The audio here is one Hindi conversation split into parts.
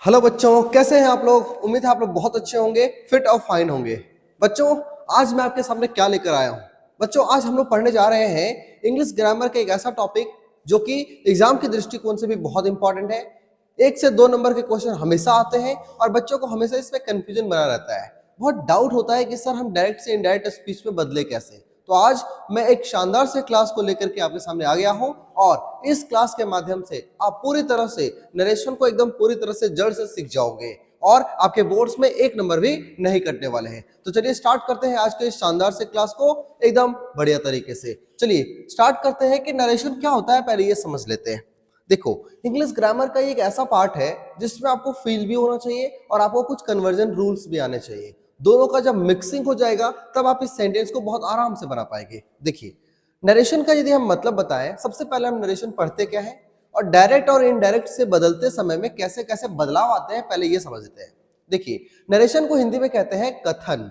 हेलो बच्चों, कैसे हैं आप लोग। उम्मीद है आप लोग बहुत अच्छे होंगे, फिट और फाइन होंगे। बच्चों, आज मैं आपके सामने क्या लेकर आया हूं। बच्चों, आज हम लोग पढ़ने जा रहे हैं इंग्लिश ग्रामर का एक ऐसा टॉपिक जो कि एग्जाम के दृष्टिकोण से भी बहुत इंपॉर्टेंट है। 1 से 2 नंबर के क्वेश्चन हमेशा आते हैं और बच्चों को हमेशा इसमें कंफ्यूजन बना रहता है। बहुत डाउट होता है कि सर हम डायरेक्ट से इनडायरेक्ट स्पीच में बदले कैसे। तो आज मैं एक शानदार से क्लास को लेकर के आपके सामने आ गया हूं और इस क्लास के माध्यम से आप पूरी तरह से नरेशन को एकदम पूरी तरह से जड़ से सीख जाओगे और आपके बोर्ड्स में 1 नंबर भी नहीं कटने वाले हैं। तो चलिए स्टार्ट करते हैं आज के इस शानदार से क्लास को एकदम बढ़िया तरीके से। चलिए स्टार्ट करते हैं कि नरेशन क्या होता है, पहले ये समझ लेते हैं। देखो, इंग्लिश ग्रामर का एक ऐसा पार्ट है जिसमें आपको फील भी होना चाहिए और आपको कुछ कन्वर्जन रूल्स भी आने चाहिए। दोनों का जब मिक्सिंग हो जाएगा तब आप इस सेंटेंस को बहुत आराम से बना पाएंगे। देखिए, नरेशन का यदि हम मतलब बताएं, सबसे पहले हम नरेशन पढ़ते क्या है और डायरेक्ट और इनडायरेक्ट से बदलते समय में कैसे कैसे बदलाव आते हैं, पहले ये समझते हैं। देखिए, नरेशन को हिंदी में कहते हैं कथन।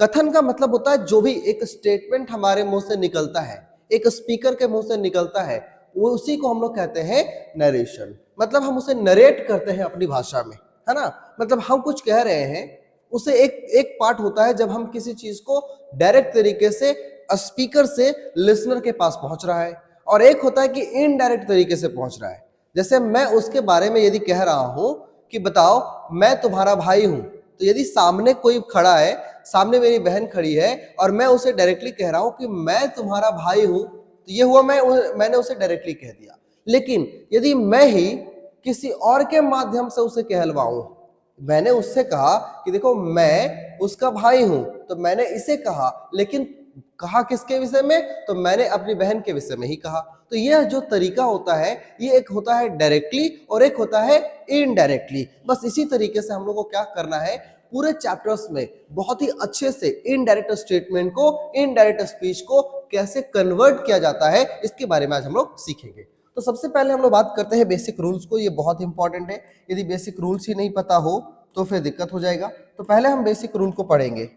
कथन का मतलब होता है जो भी एक स्टेटमेंट हमारे मुंह से निकलता है, एक स्पीकर के मुंह से निकलता है, वो उसी को हम लोग कहते हैं नरेशन। मतलब हम उसे नरेट करते हैं अपनी भाषा में, है ना। मतलब हम कुछ कह रहे हैं, उसे एक एक पार्ट होता है जब हम किसी चीज को डायरेक्ट तरीके से स्पीकर से लिसनर के पास पहुंच रहा है, और एक होता है कि इनडायरेक्ट तरीके से पहुंच रहा है। जैसे मैं उसके बारे में यदि कह रहा हूं कि बताओ मैं तुम्हारा भाई हूं, तो यदि सामने कोई खड़ा है, सामने मेरी बहन खड़ी है और मैं उसे डायरेक्टली कह रहा हूं कि मैं तुम्हारा भाई हूं, तो ये हुआ मैंने उसे डायरेक्टली कह दिया। लेकिन यदि मैं ही किसी और के माध्यम से उसे कहलवाऊं, मैंने उससे कहा कि देखो मैं उसका भाई हूं, तो मैंने इसे कहा, लेकिन कहा किसके विषय में, तो मैंने अपनी बहन के विषय में ही कहा। तो यह जो तरीका होता है, ये एक होता है डायरेक्टली और एक होता है इनडायरेक्टली। बस इसी तरीके से हम लोग को क्या करना है, पूरे चैप्टर्स में बहुत ही अच्छे से इनडायरेक्ट स्टेटमेंट को, इनडायरेक्ट स्पीच को कैसे कन्वर्ट किया जाता है, इसके बारे में आज हम लोग सीखेंगे। तो सबसे पहले हम लोग बात करते हैं बेसिक रूल्स को। ये बहुत इंपॉर्टेंट है, यदि बेसिक रूल्स ही नहीं पता हो तो फिर दिक्कत हो जाएगा। तो पहले हम बेसिक रूल को पढ़ेंगे।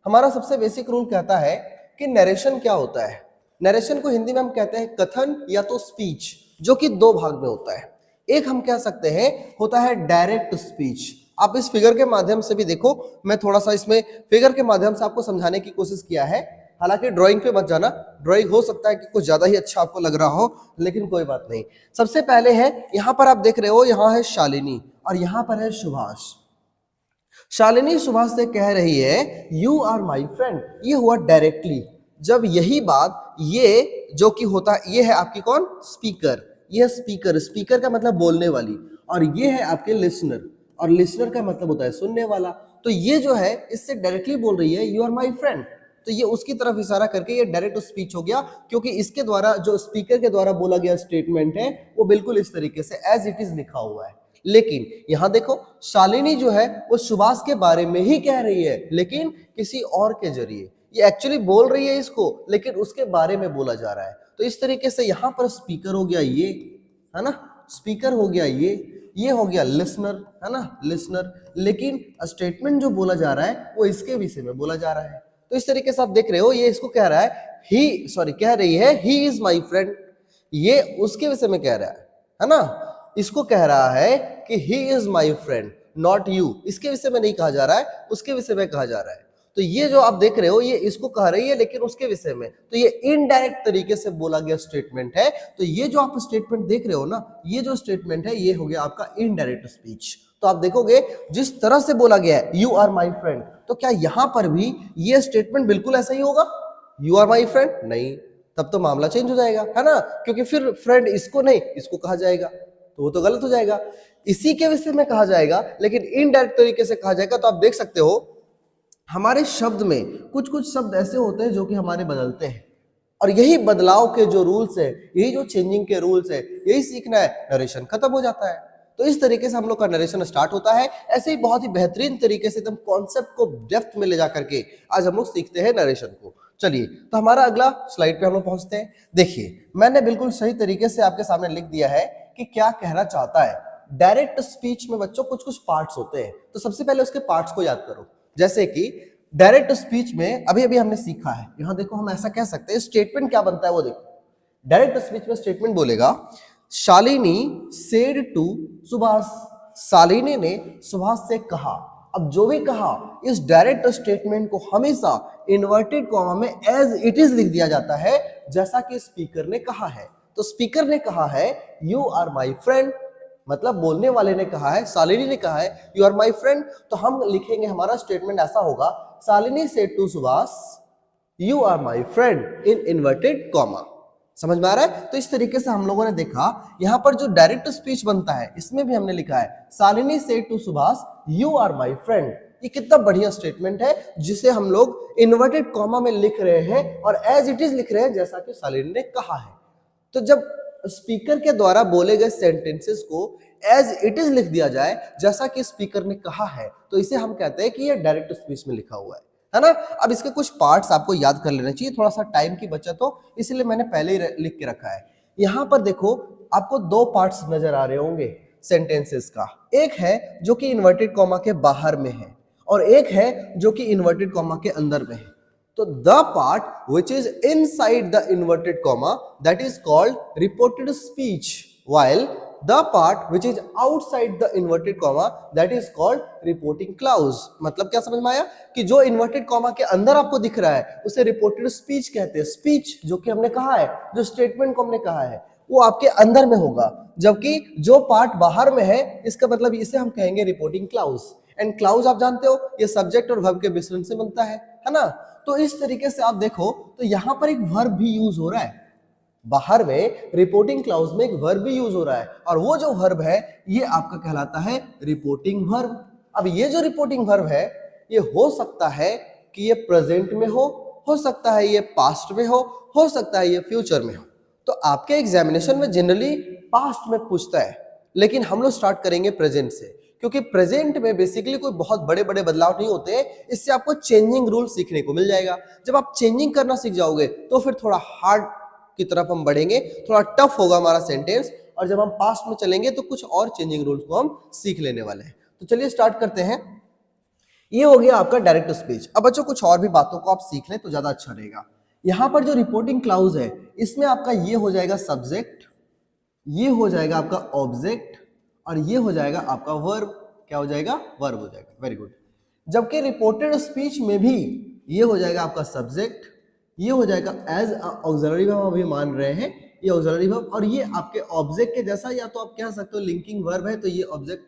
हमारा सबसे बेसिक रूल कहता है कि नरेशन क्या होता है। नरेशन को हिंदी में हम कहते हैं कथन या तो स्पीच, जो कि 2 भाग में होता है। एक हम कह सकते हैं होता है डायरेक्ट स्पीच। आप इस फिगर के माध्यम से भी देखो, मैं थोड़ा सा इसमें फिगर के माध्यम से आपको समझाने की कोशिश किया है। हालांकि ड्राइंग पे मत जाना, ड्राइंग हो सकता है कि कुछ ज्यादा ही अच्छा आपको लग रहा हो, लेकिन कोई बात नहीं। सबसे पहले है, यहां पर आप देख रहे हो, यहां है शालिनी और यहां पर है सुभाष। शालिनी सुभाष से कह रही है यू आर माई फ्रेंड। ये हुआ डायरेक्टली। जब यही बात, ये जो कि होता है, ये है आपकी कौन, स्पीकर। ये स्पीकर, स्पीकर का मतलब बोलने वाली, और ये है आपके लिसनर, और लिसनर का मतलब होता है सुनने वाला। तो ये जो है इससे डायरेक्टली बोल रही है यू आर माई फ्रेंड, तो ये उसकी तरफ इशारा करके ये डायरेक्ट स्पीच हो गया, क्योंकि इसके द्वारा, जो स्पीकर के द्वारा बोला गया स्टेटमेंट है, वो बिल्कुल इस तरीके से एज इट इज लिखा हुआ है। लेकिन यहां देखो, शालिनी जो है वो सुभाष के बारे में ही कह रही है, लेकिन किसी और के जरिए। ये एक्चुअली बोल रही है इसको, लेकिन उसके बारे में बोला जा रहा है। तो इस तरीके से यहां पर स्पीकर हो गया ये, है ना, स्पीकर हो गया ये हो गया लिसनर, है ना, लिसनर। लेकिन स्टेटमेंट जो बोला जा रहा है वो इसके विषय में बोला जा रहा है। तो इस तरीके से आप देख रहे हो, ये इसको कह रहा है कह रही है ही इज माई फ्रेंड, ये उसके विषय में कह रहा है ना। इसको कह रहा है कि he is my friend, not you. इसके विषय में नहीं कहा जा रहा है, उसके विषय में कहा जा रहा है। तो ये जो आप देख रहे हो, ये इसको कह रही है लेकिन उसके विषय में, तो ये इनडायरेक्ट तरीके से बोला गया स्टेटमेंट है। तो ये जो आप स्टेटमेंट देख रहे हो ना, ये जो स्टेटमेंट है, ये हो गया आपका इनडायरेक्ट स्पीच। तो आप देखोगे जिस तरह से बोला गया है यू आर माई फ्रेंड, तो क्या यहां पर भी ये स्टेटमेंट बिल्कुल ऐसा ही होगा, यू आर माई फ्रेंड? नहीं, तब तो मामला चेंज हो जाएगा, है ना, क्योंकि फिर फ्रेंड इसको नहीं, इसको कहा जाएगा, तो वो तो गलत हो जाएगा। इसी के विषय में कहा जाएगा, लेकिन इनडायरेक्ट तरीके से कहा जाएगा। तो आप देख सकते हो हमारे शब्द में कुछ कुछ शब्द ऐसे होते हैं जो कि हमारे बदलते हैं, और यही बदलाव के जो रूल्स है, यही जो चेंजिंग के रूल्स है, यही सीखना है, नरेशन खत्म हो जाता है। तो इस तरीके से हम लोग का नरेशन स्टार्ट होता है। ऐसे ही बहुत ही बेहतरीन तरीके से एकदम कॉन्सेप्ट को डेप्थ में ले जा करके आज हम लोग सीखते हैं नरेशन को। चलिए, तो हमारा अगला स्लाइड पे हम लोग पहुंचते हैं। देखिए, मैंने बिल्कुल सही तरीके से आपके सामने लिख दिया है कि क्या कहना चाहता है। डायरेक्ट स्पीच में बच्चों कुछ कुछ पार्ट्स होते हैं, तो सबसे पहले उसके पार्ट्स को याद करो। जैसे कि डायरेक्ट स्पीच में अभी अभी हमने सीखा है, यहां देखो हम ऐसा कह सकते हैं, स्टेटमेंट क्या बनता है वो देखो। डायरेक्ट स्पीच में स्टेटमेंट बोलेगा शालिनी सेड टू सुभाष। शालिनी ने सुभाष से कहा। अब जो भी कहा, इस डायरेक्ट स्टेटमेंट को हमेशा इन्वर्टेड कॉमा में एज इट इज लिख दिया जाता है, जैसा कि स्पीकर ने कहा है। तो स्पीकर ने कहा है यू आर माई फ्रेंड, मतलब बोलने वाले ने कहा है, शालिनी ने कहा है यू आर माई फ्रेंड, तो हम लिखेंगे, हमारा स्टेटमेंट ऐसा होगा, Shalini said to Subhash you are my friend in inverted comma. समझ में आ रहा है? तो इस तरीके से हम लोगों ने देखा, यहां पर जो डायरेक्ट स्पीच बनता है इसमें भी हमने लिखा है Shalini said to Subhash you are my friend. ये कितना बढ़िया स्टेटमेंट है जिसे हम लोग इन्वर्टेड कॉमा में लिख रहे हैं और एज इट इज लिख रहे हैं जैसा कि शालिनी ने कहा है। तो जब स्पीकर के द्वारा बोले गए सेंटेंसेस को एज इट इज लिख दिया जाए जैसा कि स्पीकर ने कहा है, तो इसे हम कहते हैं कि ये डायरेक्ट स्पीच में लिखा हुआ है ना। अब इसके कुछ पार्ट्स आपको याद कर लेना चाहिए, थोड़ा सा टाइम की बचत हो इसलिए मैंने पहले ही लिख के रखा है। यहां पर देखो आपको दो पार्ट्स नजर आ रहे होंगे सेंटेंसेस का, एक है जो कि इन्वर्टेड कॉमा के बाहर में है और एक है जो कि इन्वर्टेड कॉमा के अंदर में है। तो the part which is inside the inverted comma that is called reported speech, while the part which is outside the inverted comma that is called reporting clause। मतलब क्या समझ में आया कि जो इन्वर्टेड कॉमा के अंदर आपको दिख रहा है उसे रिपोर्टेड स्पीच कहते हैं। स्पीच जो कि हमने कहा है, जो स्टेटमेंट को हमने कहा है वो आपके अंदर में होगा, जबकि जो पार्ट बाहर में है इसका मतलब इसे हम कहेंगे रिपोर्टिंग क्लाउज। एंड क्लाउज आप जानते हो ये सब्जेक्ट और वर्ब के मिश्रण से बनता है ना। तो इस तरीके से आप देखो तो यहां पर एक वर्ब भी यूज हो रहा है, बाहर में रिपोर्टिंग क्लाउज में एक वर्ब भी यूज हो रहा है और वो जो वर्ब है ये आपका कहलाता है रिपोर्टिंग वर्ब। अब ये जो रिपोर्टिंग वर्ब है ये हो सकता है कि ये प्रेजेंट में हो सकता है ये पास्ट में हो सकता है ये फ्यूचर में हो। तो आपके एग्जामिनेशन में जनरली पास्ट में पूछता है, लेकिन हम लोग स्टार्ट करेंगे प्रेजेंट से, क्योंकि प्रेजेंट में बेसिकली कोई बहुत बड़े बड़े बदलाव नहीं होते हैं। इससे आपको चेंजिंग रूल सीखने को मिल जाएगा। जब आप चेंजिंग करना सीख जाओगे तो फिर थोड़ा हार्ड की तरफ हम बढ़ेंगे, थोड़ा टफ होगा हमारा सेंटेंस, और जब हम पास्ट में चलेंगे तो कुछ और चेंजिंग रूल्स को हम सीख लेने वाले हैं। तो चलिए स्टार्ट करते हैं। ये हो गया आपका डायरेक्ट स्पीच। अब बच्चों कुछ और भी बातों को आप सीख लें तो ज्यादा अच्छा रहेगा। यहां पर जो रिपोर्टिंग क्लाउज है इसमें आपका ये हो जाएगा सब्जेक्ट, ये हो जाएगा आपका ऑब्जेक्ट और ये हो जाएगा आपका वर्ब। क्या हो जाएगा? वर्ब हो जाएगा। Very good. जबकि रिपोर्टेड स्पीच में भी ये हो जाएगा आपका सब्जेक्ट, ये हो जाएगा एज ऑक्सिलरी वर्ब, अभी मान रहे हैं ये ऑक्सिलरी वर्ब, और ये आपके ऑब्जेक्ट के जैसा, या तो आप कह सकते हो लिंकिंग वर्ब है तो ये ऑब्जेक्ट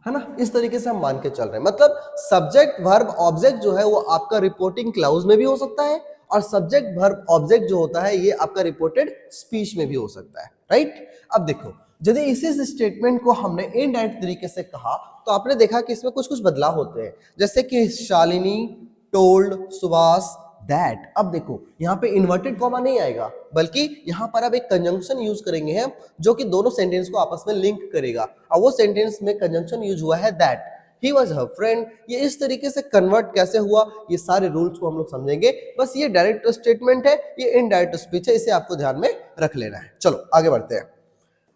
है ना। इस तरीके से हम मान के चल रहे हैं, मतलब सब्जेक्ट वर्ब ऑब्जेक्ट जो है वो आपका रिपोर्टिंग क्लाउज में भी हो सकता है और सब्जेक्ट वर्ब ऑब्जेक्ट जो होता है ये आपका रिपोर्टेड स्पीच में भी हो सकता है, राइट। अब देखो यदि इसी स्टेटमेंट को हमने इनडायरेक्ट तरीके से कहा तो आपने देखा कि इसमें कुछ कुछ बदलाव होते हैं, जैसे कि शालिनी टोल्ड सुभाष दैट। अब देखो यहाँ पे इन्वर्टेड कॉमा नहीं आएगा, बल्कि यहाँ पर अब एक कंजंक्शन यूज करेंगे हम जो कि दोनों सेंटेंस को आपस में लिंक करेगा, और वो सेंटेंस में कंजंक्शन यूज हुआ है that he was her friend. ये इस तरीके से कन्वर्ट कैसे हुआ, ये सारे रूल्स को हम लोग समझेंगे। बस ये डायरेक्ट स्टेटमेंट है, ये इनडायरेक्ट स्पीच है, इसे आपको ध्यान में रख लेना है। चलो आगे बढ़ते हैं।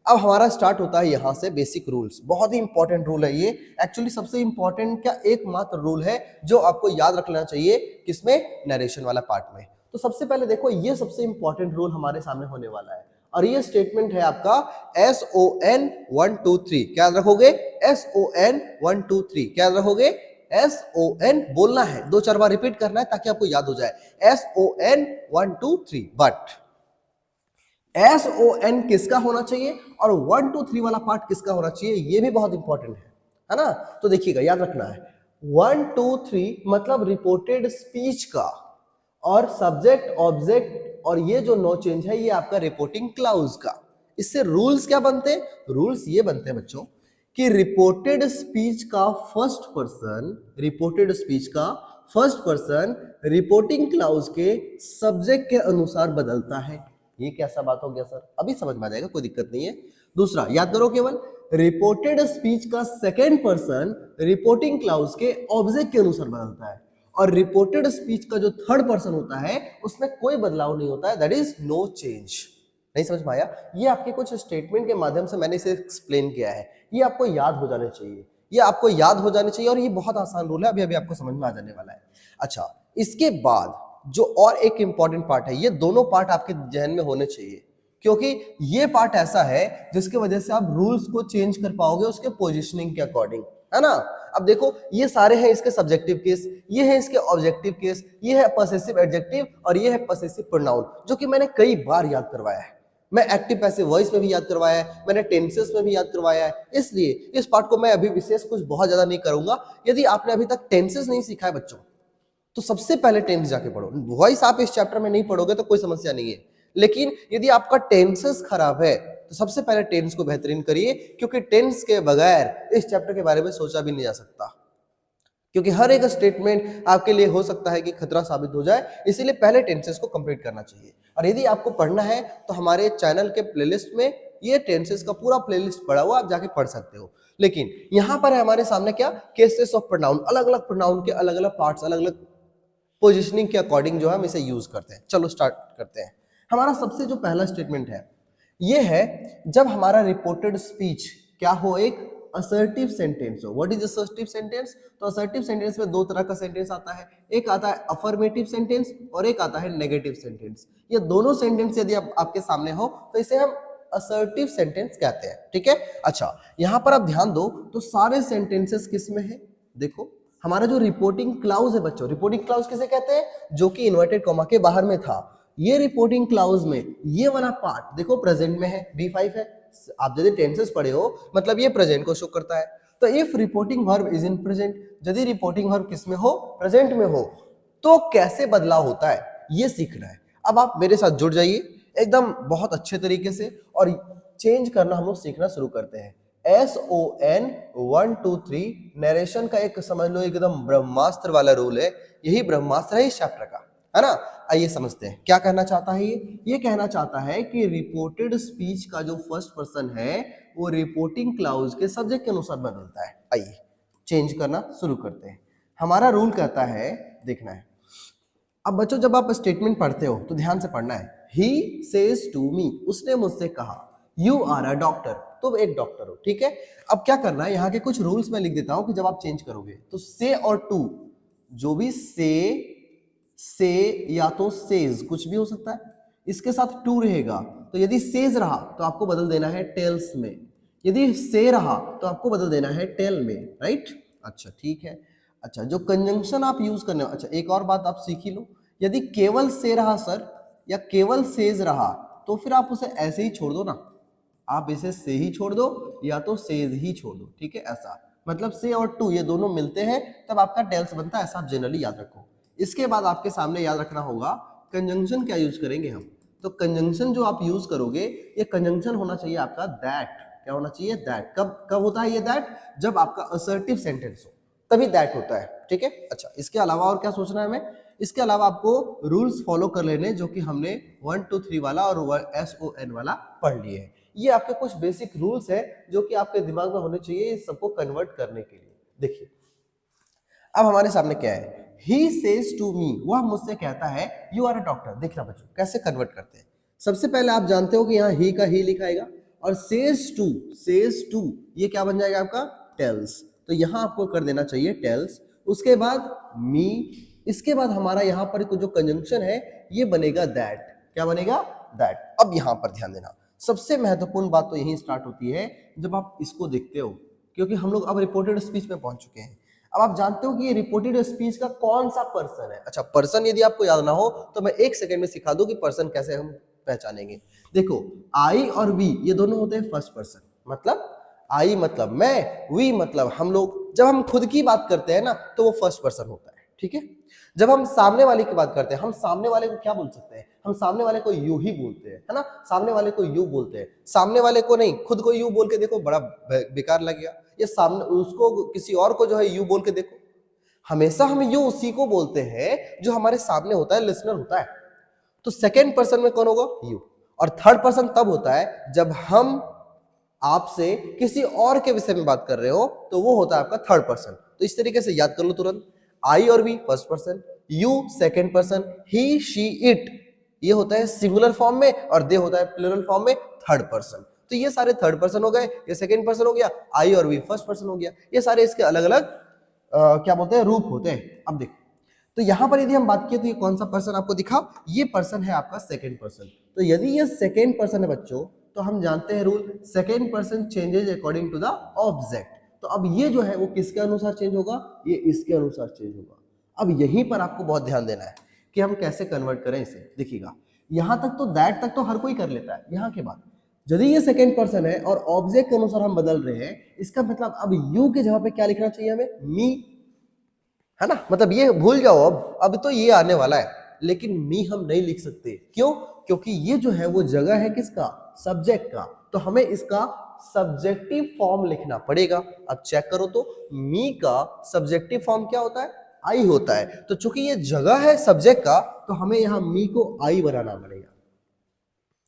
अब हमारा स्टार्ट होता है यहां से बेसिक रूल्स। बहुत ही इंपॉर्टेंट रूल है ये, एक्चुअली सबसे इंपॉर्टेंट क्या एकमात्र रूल है जो आपको याद रखना चाहिए किसमें, नरेशन वाला पार्ट में। तो सबसे पहले देखो ये सबसे इंपॉर्टेंट रूल हमारे सामने होने वाला है, और ये स्टेटमेंट है आपका SON 1 2 3। क्या रखोगे? SON 1 2 3। क्या रखोगे? SON बोलना है, 2-4 बार रिपीट करना है ताकि आपको याद हो जाए। SON 1 2 3। बट SON किसका होना चाहिए और 1 2 3 वाला पार्ट किसका होना चाहिए, ये भी बहुत इंपॉर्टेंट है ना। तो देखिएगा, याद रखना है 1 2 3 मतलब रिपोर्टेड स्पीच का, और सब्जेक्ट ऑब्जेक्ट और ये जो नो चेंज है ये आपका रिपोर्टिंग क्लाउज का। इससे रूल्स क्या बनते हैं? रूल्स ये बनते हैं बच्चों कि रिपोर्टेड स्पीच का फर्स्ट पर्सन, रिपोर्टेड स्पीच का फर्स्ट पर्सन रिपोर्टिंग क्लाउज के सब्जेक्ट के अनुसार बदलता है। ये कैसा बात हो गया सर? अभी समझ में आ जाएगा, कोई दिक्कत नहीं है। दूसरा याद करो, केवल रिपोर्टेड स्पीच का सेकेंड पर्सन रिपोर्टिंग क्लाउज के ऑब्जेक्ट के अनुसार बदलता है, और रिपोर्टेड स्पीच का जो थर्ड पर्सन होता है उसमें कोई बदलाव नहीं होता है, दैट इज नो चेंज। नहीं समझ में आया? ये आपके कुछ स्टेटमेंट के माध्यम से मैंने इसे एक्सप्लेन किया है, ये आपको याद हो जाने चाहिए, ये आपको याद हो जाने चाहिए, और ये बहुत आसान रूल है, अभी अभी आपको समझ में आ जाने वाला है। अच्छा, इसके बाद जो और एक इंपॉर्टेंट पार्ट है, ये दोनों पार्ट आपके जहन में होने चाहिए। क्योंकि ये पार्ट ऐसा है जिसकी वजह से आप रूल्स को चेंज कर पाओगे उसके पोजीशनिंग के अकॉर्डिंग, है ना। अब देखो ये सारे हैं इसके सब्जेक्टिव केस, ये है इसके ऑब्जेक्टिव केस, ये है पॉसेसिव एडजेक्टिव और ये है पॉसेसिव प्रोनाउन, जो कि मैंने कई बार याद करवाया है। मैं एक्टिव पैसिव वॉइस में भी याद करवाया है, मैंने टेंसेस में भी याद करवाया है, इसलिए इस पार्ट को मैं अभी विशेष कुछ बहुत ज्यादा नहीं करूंगा। यदि आपने अभी तक टेंसेस नहीं सीखा है बच्चों, तो सबसे पहले टेंस जाके पढ़ो। वॉइस आप इस चैप्टर में नहीं पढ़ोगे तो कोई समस्या नहीं है, लेकिन यदि आपका टेंसेस खराब है तो सबसे पहले टेंस को बेहतरीन करिए, क्योंकि टेंस के बगैर इस चैप्टर के बारे में सोचा भी नहीं जा सकता, क्योंकि हर एक स्टेटमेंट आपके लिए हो सकता है कि खतरा साबित हो जाए, इसीलिए पहले टेंसेस को कंप्लीट करना चाहिए। और यदि आपको पढ़ना है तो हमारे चैनल के प्लेलिस्ट में ये टेंसेस का पूरा प्लेलिस्ट पड़ा हुआ, आप जाके पढ़ सकते हो। लेकिन यहाँ पर है हमारे सामने क्या, केसेस ऑफ प्रोनाउन, अलग अलग प्रोनाउन के अलग अलग पार्ट्स, अलग अलग पोजिशनिंग के अकॉर्डिंग जो है हम इसे यूज करते हैं। चलो स्टार्ट करते हैं। हमारा सबसे जो पहला स्टेटमेंट है ये है जब हमारा रिपोर्टेड स्पीच क्या हो, एक असर्टिव सेंटेंस हो। What is assertive sentence? तो असर्टिव सेंटेंस में दो तरह का सेंटेंस आता है, एक आता है अफर्मेटिव सेंटेंस और एक आता है नेगेटिव सेंटेंस। ये दोनों सेंटेंस यदि आपके सामने हो तो इसे हम असर्टिव सेंटेंस कहते हैं, ठीक है। अच्छा, यहां पर आप ध्यान दो तो सारे सेंटेंसेस किस में है, देखो हमारा जो रिपोर्टिंग क्लाउज है बच्चों, रिपोर्टिंग क्लाउज किसे कहते हैं, जो कि इन्वर्टेड कॉमा के बाहर में था। ये रिपोर्टिंग क्लाउज में ये वाला पार्ट देखो प्रेजेंट में है, B5 है। आप यदि टेंसेस पढ़े हो मतलब ये प्रेजेंट को शो करता है। तो if reporting verb is in present, यदि रिपोर्टिंग वर्ब किस में हो, प्रेजेंट में हो, तो कैसे बदलाव होता है ये सीखना है। अब आप मेरे साथ जुड़ जाइए एकदम बहुत अच्छे तरीके से और चेंज करना हम लोग सीखना शुरू करते हैं। SON 1 2 3 नरेशन का एक समझ लो एकदम ब्रह्मास्त्र वाला रूल है, यही ब्रह्मास्त्र है इस चैप्टर का, है ना। आइए समझते हैं क्या कहना चाहता है ये कहना चाहता है कि रिपोर्टेड स्पीच का जो फर्स्ट पर्सन है वो रिपोर्टिंग क्लाउज के सब्जेक्ट के अनुसार बदलता है। आइए चेंज करना शुरू करते हैं। हमारा रूल कहता है, देखना है अब बच्चों, जब आप स्टेटमेंट पढ़ते हो तो ध्यान से पढ़ना है। ही सेज टू मी, उसने मुझसे कहा, यू आर अ डॉक्टर, तुम एक डॉक्टर हो, ठीक है। अब क्या करना है, यहाँ के कुछ रूल्स मैं लिख देता हूं कि जब आप चेंज करोगे तो से और टू, जो भी से या तो सेज कुछ भी हो सकता है, इसके साथ टू रहेगा तो यदि सेज रहा तो आपको बदल देना है टेल्स में, यदि से रहा तो आपको बदल देना है टेल में, राइट। अच्छा ठीक है। अच्छा, जो कंजंक्शन आप यूज करने, अच्छा एक और बात आप सीख ही लो, यदि केवल से रहा सर या केवल सेज रहा तो फिर आप उसे ऐसे ही छोड़ दो ना, आप इसे से ही छोड़ दो या तो सेज ही छोड़ दो, ठीक है। ऐसा मतलब से और टू ये दोनों मिलते हैं तब आपका टेल्स बनता है, ऐसा आप जनरली याद रखो। इसके बाद आपके सामने याद रखना होगा कंजंक्शन क्या यूज करेंगे हम। तो कंजंक्शन जो आप यूज करोगे ये कंजंक्शन होना चाहिए आपका दैट। क्या होना चाहिए? दैट। कब कब होता है ये दैट? जब आपका असर्टिव सेंटेंस हो तभी दैट होता है, ठीक है। अच्छा, इसके अलावा और क्या सोचना है हमें? इसके अलावा आपको रूल्स फॉलो कर लेने जो कि हमने 1 2 3 वाला और SON वाला पढ़ लिए है। ये आपके कुछ बेसिक रूल्स है जो कि आपके दिमाग में होने चाहिए इस सबको कन्वर्ट करने के लिए। देखिए अब हमारे सामने क्या है, he says to me, वह मुझसे कहता है you are a doctor। देखना बच्चों कैसे कन्वर्ट करते हैं। सबसे पहले आप जानते हो कि यहाँ he का he लिखाएगा और says to ये क्या बन जाएगा आपका? tells। तो यहाँ आपको कर देना चाहिए tells, उसके बाद me, इसके बाद हमारा यहाँ पर जो कंजंक्शन है ये बनेगा that। क्या बनेगा? that। अब यहाँ पर ध्यान देना, सबसे महत्वपूर्ण बात तो यही स्टार्ट होती है जब आप इसको देखते हो, क्योंकि हम लोग अब रिपोर्टेड स्पीच में पहुंच चुके हैं। अब आप जानते हो कि ये रिपोर्टेड स्पीच का कौन सा पर्सन है। अच्छा, पर्सन यदि आपको याद ना हो तो मैं एक सेकंड में सिखा दूं कि पर्सन कैसे हम पहचानेंगे। देखो आई और वी ये दोनों होते हैं फर्स्ट पर्सन, मतलब आई मतलब मैं, वी मतलब हम लोग। जब हम खुद की बात करते हैं ना तो वो फर्स्ट पर्सन होता है, ठीक है। जब हम सामने वाले की बात करते हैं, हम सामने वाले को क्या बोल सकते हैं? हम सामने वाले को यू ही बोलते हैं, है ना। सामने वाले को यू बोलते हैं, सामने वाले को नहीं, खुद को यू बोल के देखो, बड़ा बेकार लगेगा। ये सामने उसको किसी और को जो है यू बोल के देखो। हमेशा हम यू उसी को बोलते हैं जो हमारे सामने होता है, लिसनर होता है। तो सेकेंड पर्सन में कौन होगा? यू। और थर्ड पर्सन तब होता है जब हम आपसे किसी और के विषय में बात कर रहे हो तो वो होता है आपका थर्ड पर्सन। तो इस तरीके से याद कर लो तुरंत, आई और we first person, you second person, he she it ये होता है सिंगुलर फॉर्म में और दे होता है प्लूरल फॉर्म में थर्ड पर्सन। तो ये सारे थर्ड पर्सन हो गए, ये सेकेंड पर्सन हो गया, आई और वी फर्स्ट पर्सन हो गया। ये सारे इसके अलग अलग क्या बोलते हैं रूप होते हैं। अब देखो तो यहां पर यदि हम बात किए तो ये कौन सा पर्सन आपको दिखा, ये पर्सन है आपका सेकेंड पर्सन। तो यदि ये सेकेंड पर्सन है बच्चों, तो हम जानते हैं rule, second person changes according to the object. तो अब ये जो है वो किसके अनुसार चेंज होगा, ये इसके अनुसार चेंज होगा। अब यहीं पर आपको बहुत ध्यान देना है कि हम कैसे कन्वर्ट करें इसे। देखिएगा, यहां तक तो दैट तक तो हर कोई कर लेता है, यहां के बाद यदि ये सेकेंड पर्सन है और ऑब्जेक्ट के अनुसार हम बदल रहे हैं, इसका मतलब अब यू के जगह पे क्या लिखना चाहिए हमें, मी, है ना। मतलब ये भूल जाओ, अब तो ये आने वाला है, लेकिन मी हम नहीं लिख सकते। क्यों? क्योंकि ये जो है वो जगह है किसका, सब्जेक्ट का। तो हमें इसका सब्जेक्टिव फॉर्म लिखना पड़ेगा। अब चेक करो तो मी का सब्जेक्टिव फॉर्म क्या होता है, आई होता है। तो चूंकि ये जगह है सब्जेक्ट का, तो हमें यहां मी को आई बनाना पड़ेगा।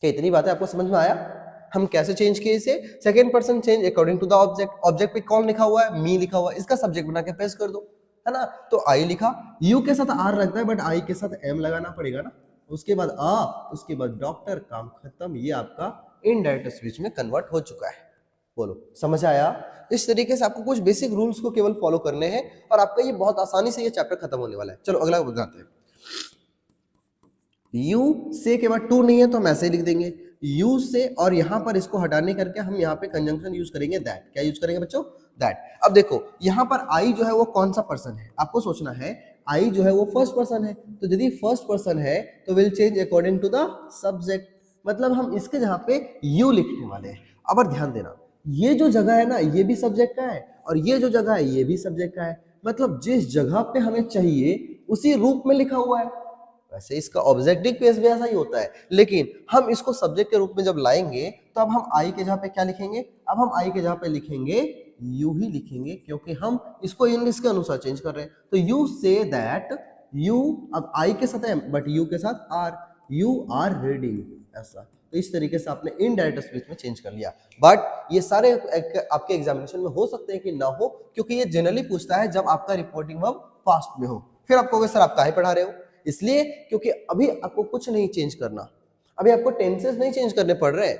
क्या इतनी बातें आपको समझ में आया? हम कैसे चेंज किए इसे, second person change according to the object. Object पे कौन लिखा हुआ है, मी लिखा हुआ है, इसका सब्जेक्ट बना के पेस्ट कर दो, है ना। तो आई लिखा, यू के साथ आर लगता है बट आई के साथ एम लगाना पड़ेगा ना। उसके बाद उसके बाद डॉक्टर, काम खत्म। ये आपका इनडायरेक्ट स्पीच में कन्वर्ट हो चुका है। बोलो, समझ आया? इस तरीके से आपको कुछ बेसिक रूल्स को केवल फॉलो करने हैं और आपका ये बहुत आसानी से ये चैप्टर खत्म होने वाला है। चलो अगला बताते हैं। यू से के बाद टू नहीं है तो हम ऐसे ही लिख देंगे यू से, और यहां पर इसको हटाने करके हम यहाँ पे कंजंक्शन यूज करेंगे दैट। क्या यूज करेंगे बच्चों, दैट। अब देखो यहाँ पर आई जो है वो कौन सा पर्सन है, आपको सोचना है। आई जो है वो फर्स्ट पर्सन है, तो यदि फर्स्ट पर्सन है तो will change according to the subject. मतलब हम इसके जहाँ पे यू लिखने वाले हैं। अब ध्यान देना, ये जो जगह है ना, ये भी सब्जेक्ट का है, और ये जो जगह है ये भी सब्जेक्ट का है। मतलब जिस जगह पे हमें चाहिए उसी रूप में लिखा हुआ है। वैसे इसका ऑब्जेक्टिव केस भी ऐसा ही होता है, लेकिन हम इसको सब्जेक्ट के रूप में जब लाएंगे तो अब हम आई के जगह पे क्या लिखेंगे, अब हम आई के जगह पे लिखेंगे यू ही लिखेंगे, क्योंकि हम इसको इंग्लिश के अनुसार चेंज कर रहे हैं। तो यू से दैट यू, अब आई के साथ एम बट यू के साथ आर, यू आर रीडिंग, ऐसा। तो इस तरीके से आपने इनडायरेक्ट स्पीच में चेंज कर लिया। बट ये सारे आपके एग्जामिनेशन में हो सकते हैं कि ना हो, क्योंकि ये जनरली पूछता है जब आपका रिपोर्टिंग वर्ब पास्ट में हो। फिर आप कहोगे सर आप काहे पढ़ा रहे हो, इसलिए क्योंकि अभी आपको कुछ नहीं चेंज करना, अभी आपको टेंसेस नहीं चेंज करने पड़ रहे हैं,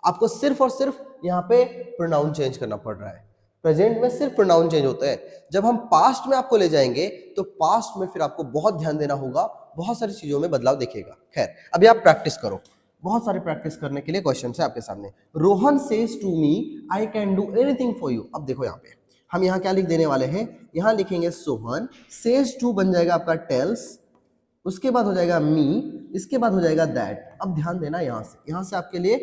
आपको सिर्फ और सिर्फ यहाँ पे प्रोनाउन चेंज करना पड़ रहा है। प्रेजेंट में सिर्फ प्रोनाउन चेंज होता है, जब हम पास्ट में आपको ले जाएंगे तो पास्ट में फिर आपको बहुत ध्यान देना होगा, बहुत सारी चीजों में बदलाव दिखेगा। खैर अभी आप प्रैक्टिस करो, बहुत सारे प्रैक्टिस करने के लिए क्वेश्चन है आपके सामने। Rohan says to me I can do anything for you. अब देखो यहाँ पे हम यहाँ क्या लिख देने वाले हैं, यहाँ लिखेंगे सोहन, सेज टू बन जाएगा आपका टेल्स, उसके बाद हो जाएगा मी, इसके बाद हो जाएगा दैट। अब ध्यान देना यहाँ से आपके लिए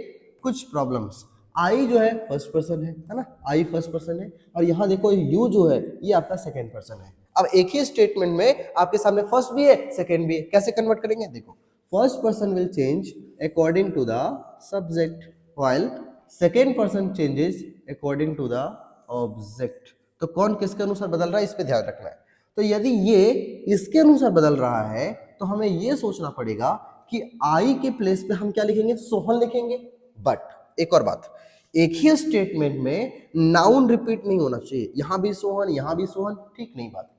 कुछ प्रॉब्लम्स। आई जो है फर्स्ट पर्सन है ना, आई फर्स्ट पर्सन है, और यहाँ देखो यू जो है ये आपका सेकेंड पर्सन है। अब एक ही स्टेटमेंट में आपके सामने फर्स्ट भी है सेकेंड भी है, कैसे कन्वर्ट करेंगे, देखो first person will change according to the subject while second person changes according to the object. तो कौन किसके अनुसार बदल रहा है, इस पे ध्यान रखना है। तो यदि ये इसके अनुसार बदल रहा है तो हमें ये सोचना पड़ेगा कि आई के प्लेस पे हम क्या लिखेंगे, सोहन लिखेंगे। बट एक और बात, एक ही स्टेटमेंट में नाउन रिपीट नहीं होना चाहिए, यहां भी सोहन यहां भी सोहन, ठीक नहीं बात।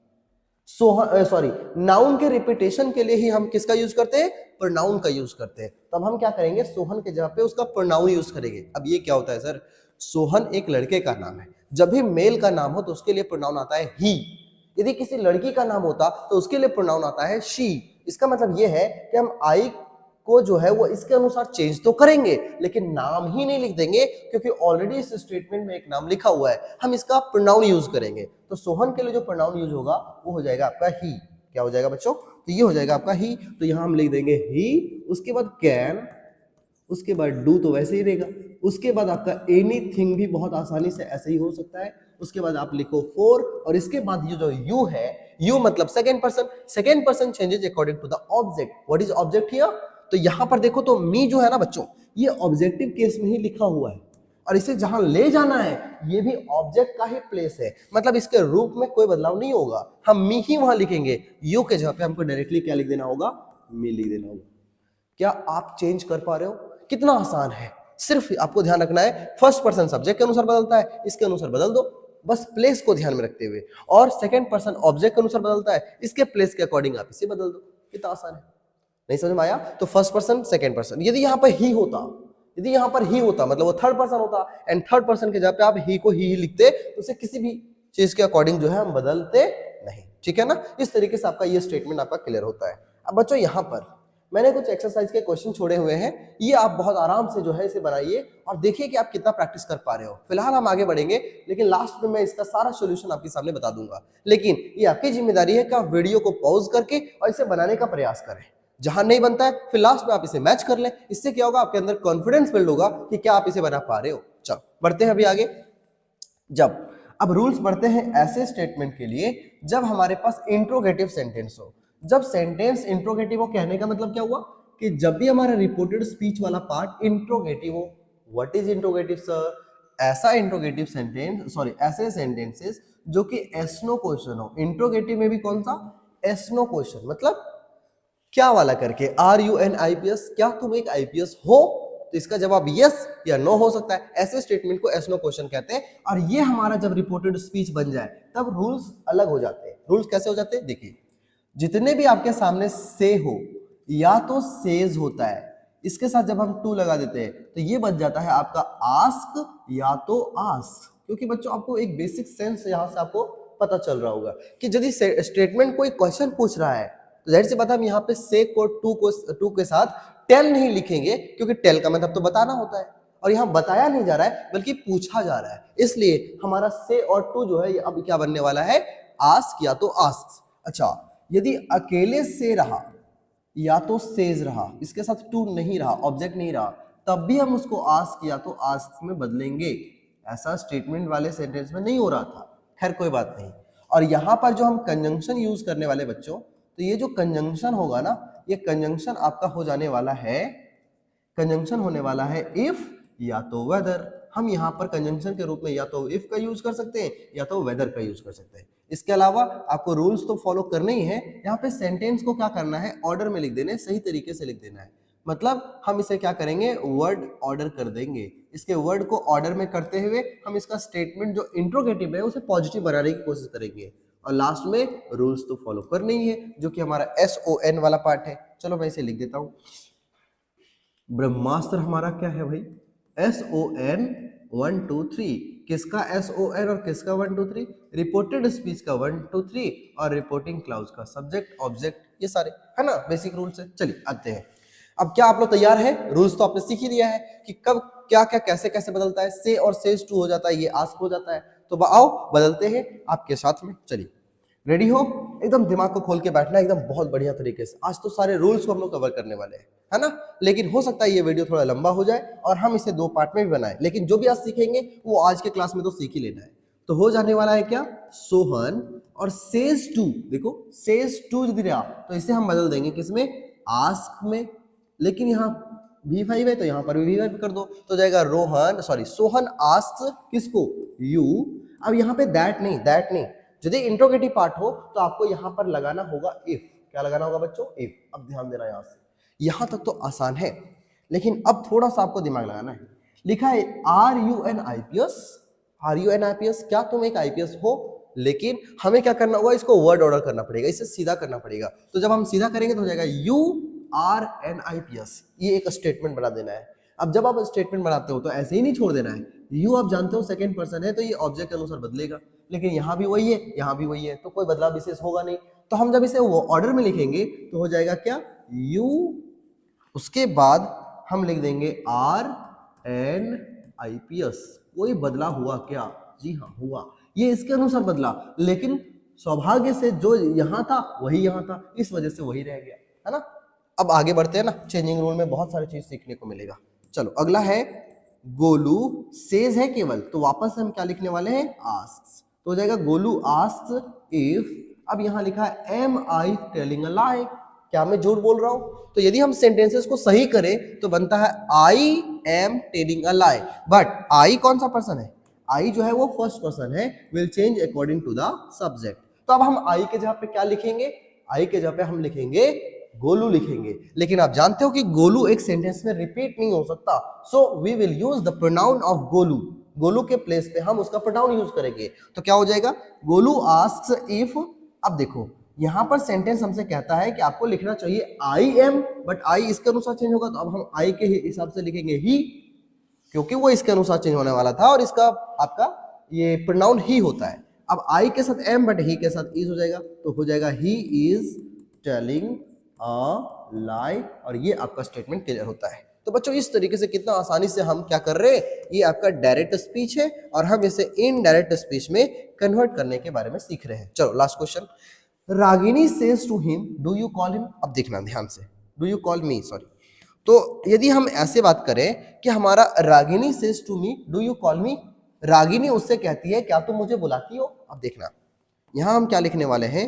सोहन सॉरी, नाउन के रिपीटेशन के लिए ही हम किसका यूज करते हैं, प्रोनाउन का यूज करते हैं। तब हम क्या करेंगे, सोहन के जगह पे उसका प्रोनाउन यूज करेंगे। अब ये क्या होता है सर, सोहन एक लड़के का नाम है, जब भी मेल का नाम हो तो उसके लिए प्रोनाउन आता है ही, यदि किसी लड़की का नाम होता तो उसके लिए प्रोनाउन आता है शी। इसका मतलब यह है कि हम आई को जो है वो इसके अनुसार चेंज तो करेंगे, लेकिन नाम ही नहीं लिख देंगे, क्योंकि ऑलरेडी इस स्टेटमेंट में एक नाम लिखा हुआ है, हम इसका प्रोनाउन यूज करेंगे। तो सोहन के लिए जो प्रोनाउन यूज होगा वो हो जाएगा आपका ही। क्या हो जाएगा बच्चों, तो ये हो जाएगा आपका ही। तो यहां हम लिख देंगे ही, उसके बाद कैन, उसके बाद डू तो वैसे ही रहेगा, उसके बाद आपका एनीथिंग भी बहुत आसानी से ऐसे ही हो सकता है, उसके बाद आप लिखो फोर, और इसके बाद ये जो यू है, यू मतलब second person changes according to the object. What is object here, तो यहां पर देखो तो मी जो है ना बच्चों, ये ऑब्जेक्टिव केस में ही लिखा हुआ है, और इसे जहां ले जाना है ये भी ऑब्जेक्ट का ही प्लेस है, मतलब इसके रूप में कोई बदलाव नहीं होगा, हम मी ही वहां लिखेंगे। यू के जगह पे हमको डायरेक्टली क्या लिख देना होगा, मी लिख देना होगा। क्या आप चेंज कर पा रहे हो, कितना आसान है। सिर्फ आपको ध्यान रखना है, फर्स्ट पर्सन सब्जेक्ट के अनुसार बदलता है, इसके अनुसार बदल दो, बस प्लेस को ध्यान में रखते हुए, और सेकंड पर्सन ऑब्जेक्ट के अनुसार बदलता है, इसके प्लेस के अकॉर्डिंग आप इसे बदल दो। कितना आसान है, नहीं समझ में आया। तो फर्स्ट पर्सन सेकंड पर्सन, यदि यहाँ पर ही होता, यदि यहाँ पर ही होता मतलब वो थर्ड पर्सन होता, एंड थर्ड पर्सन के जगह पे आप ही को ही लिखते, तो उसे किसी भी चीज के अकॉर्डिंग जो है हम बदलते नहीं। ठीक है ना। इस तरीके से आपका ये स्टेटमेंट आपका क्लियर होता है। अब बच्चों यहाँ पर मैंने कुछ एक्सरसाइज के क्वेश्चन छोड़े हुए हैं, ये आप बहुत आराम से जो है इसे बनाइए और देखिए कि आप कितना प्रैक्टिस कर पा रहे हो। फिलहाल हम आगे बढ़ेंगे, लेकिन लास्ट में मैं इसका सारा सॉल्यूशन आपके सामने बता दूंगा। लेकिन ये आपकी जिम्मेदारी है कि आप वीडियो को पॉज करके और इसे बनाने का प्रयास करें। जहां नहीं बनता है फिर लास्ट में आप इसे मैच कर लें। इससे क्या होगा, आपके अंदर कॉन्फिडेंस बिल्ड होगा कि क्या आप इसे बना पा रहे हो। चलो बढ़ते हैं अभी आगे। जब अब रूल्स बढ़ते हैं ऐसे स्टेटमेंट के लिए जब हमारे पास इंट्रोगेटिव सेंटेंस हो। जब सेंटेंस इंट्रोगेटिव हो, कहने का मतलब क्या हुआ कि जब भी हमारा रिपोर्टेड स्पीच वाला पार्ट इंट्रोगेटिव हो। What is interrogative sir? ऐसा इंट्रोगेटिव सेंटेंस, सॉरी ऐसे सेंटेंसेस जो कि एस नो क्वेश्चन हो। इंट्रोगेटिव में भी कौन सा? एस नो क्वेश्चन, मतलब क्या वाला करके, आर यू एन आईपीएस, क्या तुम एक आईपीएस हो? तो इसका जवाब यस या नो हो सकता है। ऐसे स्टेटमेंट को एस नो क्वेश्चन कहते हैं। और ये हमारा जब रिपोर्टेड स्पीच बन जाए तब रूल्स अलग हो जाते हैं। रूल्स कैसे हो जाते हैं? देखिए, जितने भी आपके सामने से हो या तो सेज होता है, इसके साथ जब हम टू लगा देते हैं तो ये बन जाता है आपका आस्क या तो आस्क। क्योंकि बच्चों आपको एक बेसिक सेंस यहां से आपको पता चल रहा होगा कि यदि स्टेटमेंट कोई क्वेश्चन पूछ रहा है तो जाहिर सी बात हम यहाँ पे से को टू के साथ टेल नहीं लिखेंगे, क्योंकि टेल का मतलब तो बताना होता है और यहाँ बताया नहीं जा रहा है बल्कि पूछा जा रहा है। इसलिए हमारा से और टू जो है ये अब क्या बनने वाला है? आस्क या तो आस्क। अच्छा, यदि अकेले से रहा या तो सेज रहा, इसके साथ टू नहीं रहा, ऑब्जेक्ट नहीं रहा, तब भी हम उसको आस्क या तो आस्क में बदलेंगे। ऐसा स्टेटमेंट वाले सेंटेंस में नहीं हो रहा था, खैर कोई बात नहीं। और यहां पर जो हम कंजंक्शन यूज करने वाले बच्चों, तो ये जो कंजंक्शन होगा ना, ये कंजंक्शन आपका हो जाने वाला है, कंजंक्शन होने वाला है इफ या तो वेदर। हम यहाँ पर कंजंक्शन के रूप में या तो इफ का यूज कर सकते हैं या तो वेदर का यूज कर सकते हैं। इसके अलावा आपको रूल्स तो फॉलो करने ही है। यहाँ पे सेंटेंस को क्या करना है? ऑर्डर में लिख देना है, सही तरीके से लिख देना है। मतलब हम इसे क्या करेंगे? वर्ड ऑर्डर कर देंगे। इसके वर्ड को ऑर्डर में करते हुए हम इसका स्टेटमेंट जो इंट्रोगेटिव है उसे पॉजिटिव बनाने की कोशिश करेंगे। और लास्ट में रूल्स तो फॉलो करने ही है, जो कि हमारा SON वाला पार्ट है। चलो मैं इसे लिख देता हूं। ब्रह्मास्त्र हमारा क्या है भाई? SON 1 2 3। किसका SON और किसका 1 2 3? रिपोर्टेड स्पीच का 1 2 3 और रिपोर्टिंग क्लाउज का सब्जेक्ट ऑब्जेक्ट, ये सारे है ना बेसिक रूल्स है। चलिए आते हैं। अब क्या आप लोग तैयार हैं? रूल्स तो आपने सीख ही लिया है कि कब क्या क्या कैसे कैसे बदलता है। से और सेज टू हो जाता है, ये आस्क हो जाता है। तो आओ बदलते हैं आपके साथ में। चलिए रेडी हो? एकदम दिमाग को खोल के बैठना एकदम बहुत बढ़िया तरीके से। आज तो सारे रूल्स को हम लोग कवर करने वाले हैं, है ना। लेकिन हो सकता है ये वीडियो थोड़ा लंबा हो जाए और हम इसे 2 पार्ट में भी बनाएं। लेकिन जो भी आज सीखेंगे वो आज के क्लास में तो सीख ही लेना है। तो हो जाने वाला है क्या? सोहन और सेज टू। देखो सेज टू यदि रहा तो इसे हम बदल देंगे किसमें? आस्क में। लेकिन यहाँ V5 है तो यहाँ पर भी V5 कर दो तो जाएगा रोहन, सॉरी सोहन आस्क्स किसको? यू। अब यहाँ पे दैट नहीं, यदि इंट्रोगेटिव पार्ट हो तो आपको यहाँ पर लगाना होगा इफ। क्या लगाना होगा बच्चों? इफ। अब ध्यान देना यहाँ से, यहाँ तक तो आसान है, लेकिन अब थोड़ा सा आपको दिमाग लगाना है। लिखा है RUN IPS, RUN IPS, क्या तुम एक IPS हो? लेकिन हमें क्या करना होगा? इसको वर्ड ऑर्डर करना पड़ेगा, इसे सीधा करना पड़ेगा। तो जब हम सीधा करेंगे तो हो जाएगा URN IPS। ये एक स्टेटमेंट बना देना है। अब जब आप स्टेटमेंट बनाते हो तो ऐसे ही नहीं छोड़ देना है। यू आप जानते हो सेकंड पर्सन है तो ये ऑब्जेक्ट के अनुसार बदलेगा, लेकिन यहाँ भी वही है, यहाँ भी वही है, तो कोई बदलाव विशेष होगा नहीं। तो हम जब इसे वो ऑर्डर में लिखेंगे तो हो जाएगा क्या? यू, उसके बाद हम लिख देंगे RN IPS। कोई बदला हुआ क्या? जी हाँ हुआ, ये इसके अनुसार बदला, लेकिन सौभाग्य से जो यहाँ था वही यहाँ था, इस वजह से वही रह गया, है ना। अब आगे बढ़ते हैं ना, चेंजिंग रूल में बहुत सारी चीज सीखने को मिलेगा। चलो अगला है गोलू सेज है केवल, तो वापस से हम क्या लिखने वाले हैं? आस्क्स। तो हो जाएगा गोलू आस्क्स इफ। अब यहाँ लिखा है एम आई टेलिंग अ लाई, क्या मैं झूठ बोल रहा हूं? तो यदि हम सेंटेंसेस को सही करें तो बनता है I am telling a lie. But I कौन सा पर्सन है? आई जो है वो फर्स्ट पर्सन है, will change according to the subject. तो अब हम आई के जगह पे क्या लिखेंगे? आई के जगह पे हम लिखेंगे गोलू लिखेंगे। लेकिन आप जानते हो कि गोलू एक सेंटेंस में रिपीट नहीं हो सकता, so we will use the pronoun of Golu. Golu के प्लेस पे हम उसका प्रोनाउन यूज करेंगे। तो क्या हो जाएगा? Golu asks if. अब देखो यहां पर सेंटेंस हमसे कहता है कि आपको लिखना चाहिए आई एम, बट आई इसके अनुसार चेंज होगा, तो अब हम आई के हिसाब से लिखेंगे ही, क्योंकि वो इसके अनुसार चेंज होने वाला था और इसका आपका ये प्रोनाउन ही होता है। अब आई के साथ एम बट ही के साथ इज हो जाएगा, तो हो जाएगा ही इज टेलिंग अ लाई, और ये आपका स्टेटमेंट क्लियर होता है। तो बच्चों इस तरीके से कितना आसानी से हम क्या कर रहे हैं, ये आपका डायरेक्ट स्पीच है और हम इसे इनडायरेक्ट स्पीच में कन्वर्ट करने के बारे में सीख रहे हैं। चलो last question, Ragini says to him do you call him. अब देखना ध्यान से, do you call me, sorry. तो यदि हम ऐसे बात करें कि हमारा Ragini says to me do you call me, Ragini उससे कहती है क्या तुम मुझे बुलाती हो। अब देखना यहां हम क्या लिखने वाले हैं,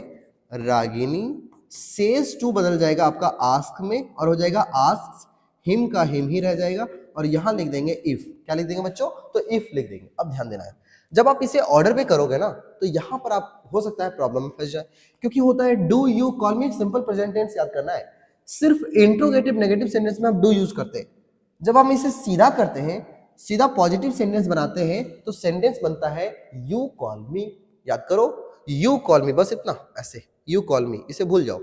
रागिनी सेज टू बदल जाएगा आपका आस्क में और हो जाएगा आस्क, हिम का हिम ही रह जाएगा और यहां लिख देंगे इफ। क्या लिख देंगे बच्चों, तो इफ लिख देंगे। अब ध्यान देना है, जब आप इसे ऑर्डर पे करोगे ना तो यहां पर आप हो सकता है प्रॉब्लम में फंस जाए, क्योंकि होता है do you call me simple present tense याद करना है, सिर्फ इंट्रोगेटिव नेगेटिव सेंटेंस में आप डू यूज करते हैं। जब हम इसे सीधा करते हैं, सीधा पॉजिटिव सेंटेंस बनाते हैं, तो सेंटेंस बनता है यू कॉल मी। याद करो, यू कॉल मी, बस इतना, ऐसे यू कॉल मी, इसे भूल जाओ।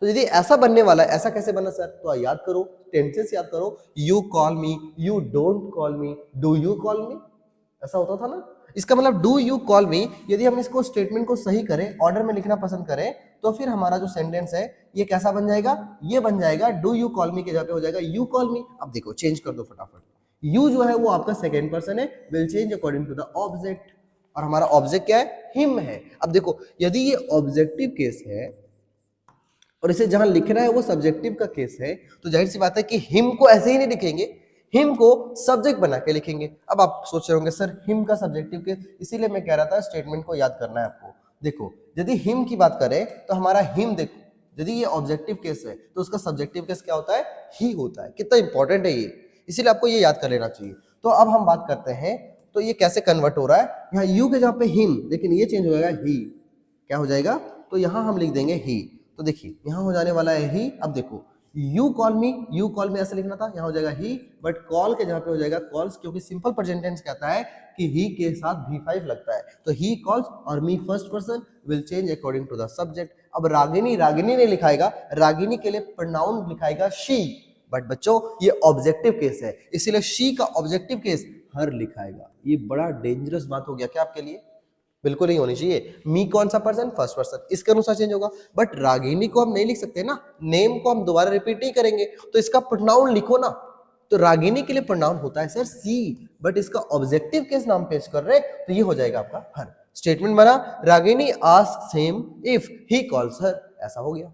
तो यदि ऐसा बनने वाला है, ऐसा कैसे बना सर, तो याद करो, टेंसेस याद करो, you call me, you don't call me, do you call मी, ऐसा होता था ना। इसका मतलब डू यू कॉल मी, यदि हम इसको स्टेटमेंट को सही करें, ऑर्डर में लिखना पसंद करें, तो फिर हमारा जो सेंटेंस है ये कैसा बन जाएगा, ये बन जाएगा डू यू कॉल मी के जगह पे हो जाएगा यू कॉल मी। अब देखो चेंज कर दो फटाफट, यू जो है वो आपका सेकेंड पर्सन है, will change according to the object, और हमारा ऑब्जेक्ट क्या है, हिम है। अब देखो यदि ये ऑब्जेक्टिव केस है और इसे जहां लिखना है वो सब्जेक्टिव का केस है, तो जाहिर सी बात है कि हिम को ऐसे ही नहीं लिखेंगे, हिम को सब्जेक्ट बना के लिखेंगे। अब आप सोच रहे होंगे सर हिम का सब्जेक्टिव केस, इसीलिए मैं कह रहा था स्टेटमेंट को याद करना है आपको। देखो यदि हिम की बात करें तो हमारा हिम, देखो यदि ये ऑब्जेक्टिव केस है तो उसका सब्जेक्टिव केस क्या होता है, ही होता है। कितना इंपॉर्टेंट है ये, इसीलिए आपको ये याद कर लेना चाहिए। तो अब हम बात करते हैं, तो ये कैसे कन्वर्ट हो रहा है, यहाँ यू के जगह पे हिम, लेकिन ये चेंज हो जाएगा ही, क्या हो जाएगा, तो यहां हम लिख देंगे ही। तो देखिए यहां हो जाने वाला है ही। अब देखो यू कॉल मी ऐसे लिखना था, यहां हो जाएगा ही, बट कॉल के जगह पे हो जाएगा कॉल्स, क्योंकि सिंपल प्रेजेंट टेंस कहता है कि ही के साथ V5 लगता है, तो ही कॉल्स और me first person will change according to the subject. अब रागिनी, रागिनी नहीं लिखाएगा, रागिनी के लिए प्रोनाउन लिखाएगा शी, बट बच्चों ये ऑब्जेक्टिव केस है, इसीलिए शी का ऑब्जेक्टिव केस हर लिखाएगा। ये बड़ा डेंजरस बात हो गया क्या आपके लिए, बिल्कुल नहीं होनी चाहिए। मी कौन सा पर्सन, फर्स्ट पर्सन, इसके अनुसार चेंज होगा। बट रागिनी को हम नहीं लिख सकते ना, नेम को हम दोबारा रिपीट नहीं करेंगे, तो इसका प्रोनाउन लिखो ना। तो रागिनी के लिए प्रोनाउन होता है सर सी, बट इसका ऑब्जेक्टिव केस नाम पेश कर रहे, तो ये हो जाएगा आपका हर। स्टेटमेंट बना, Ragini asks him if he calls her, ऐसा हो गया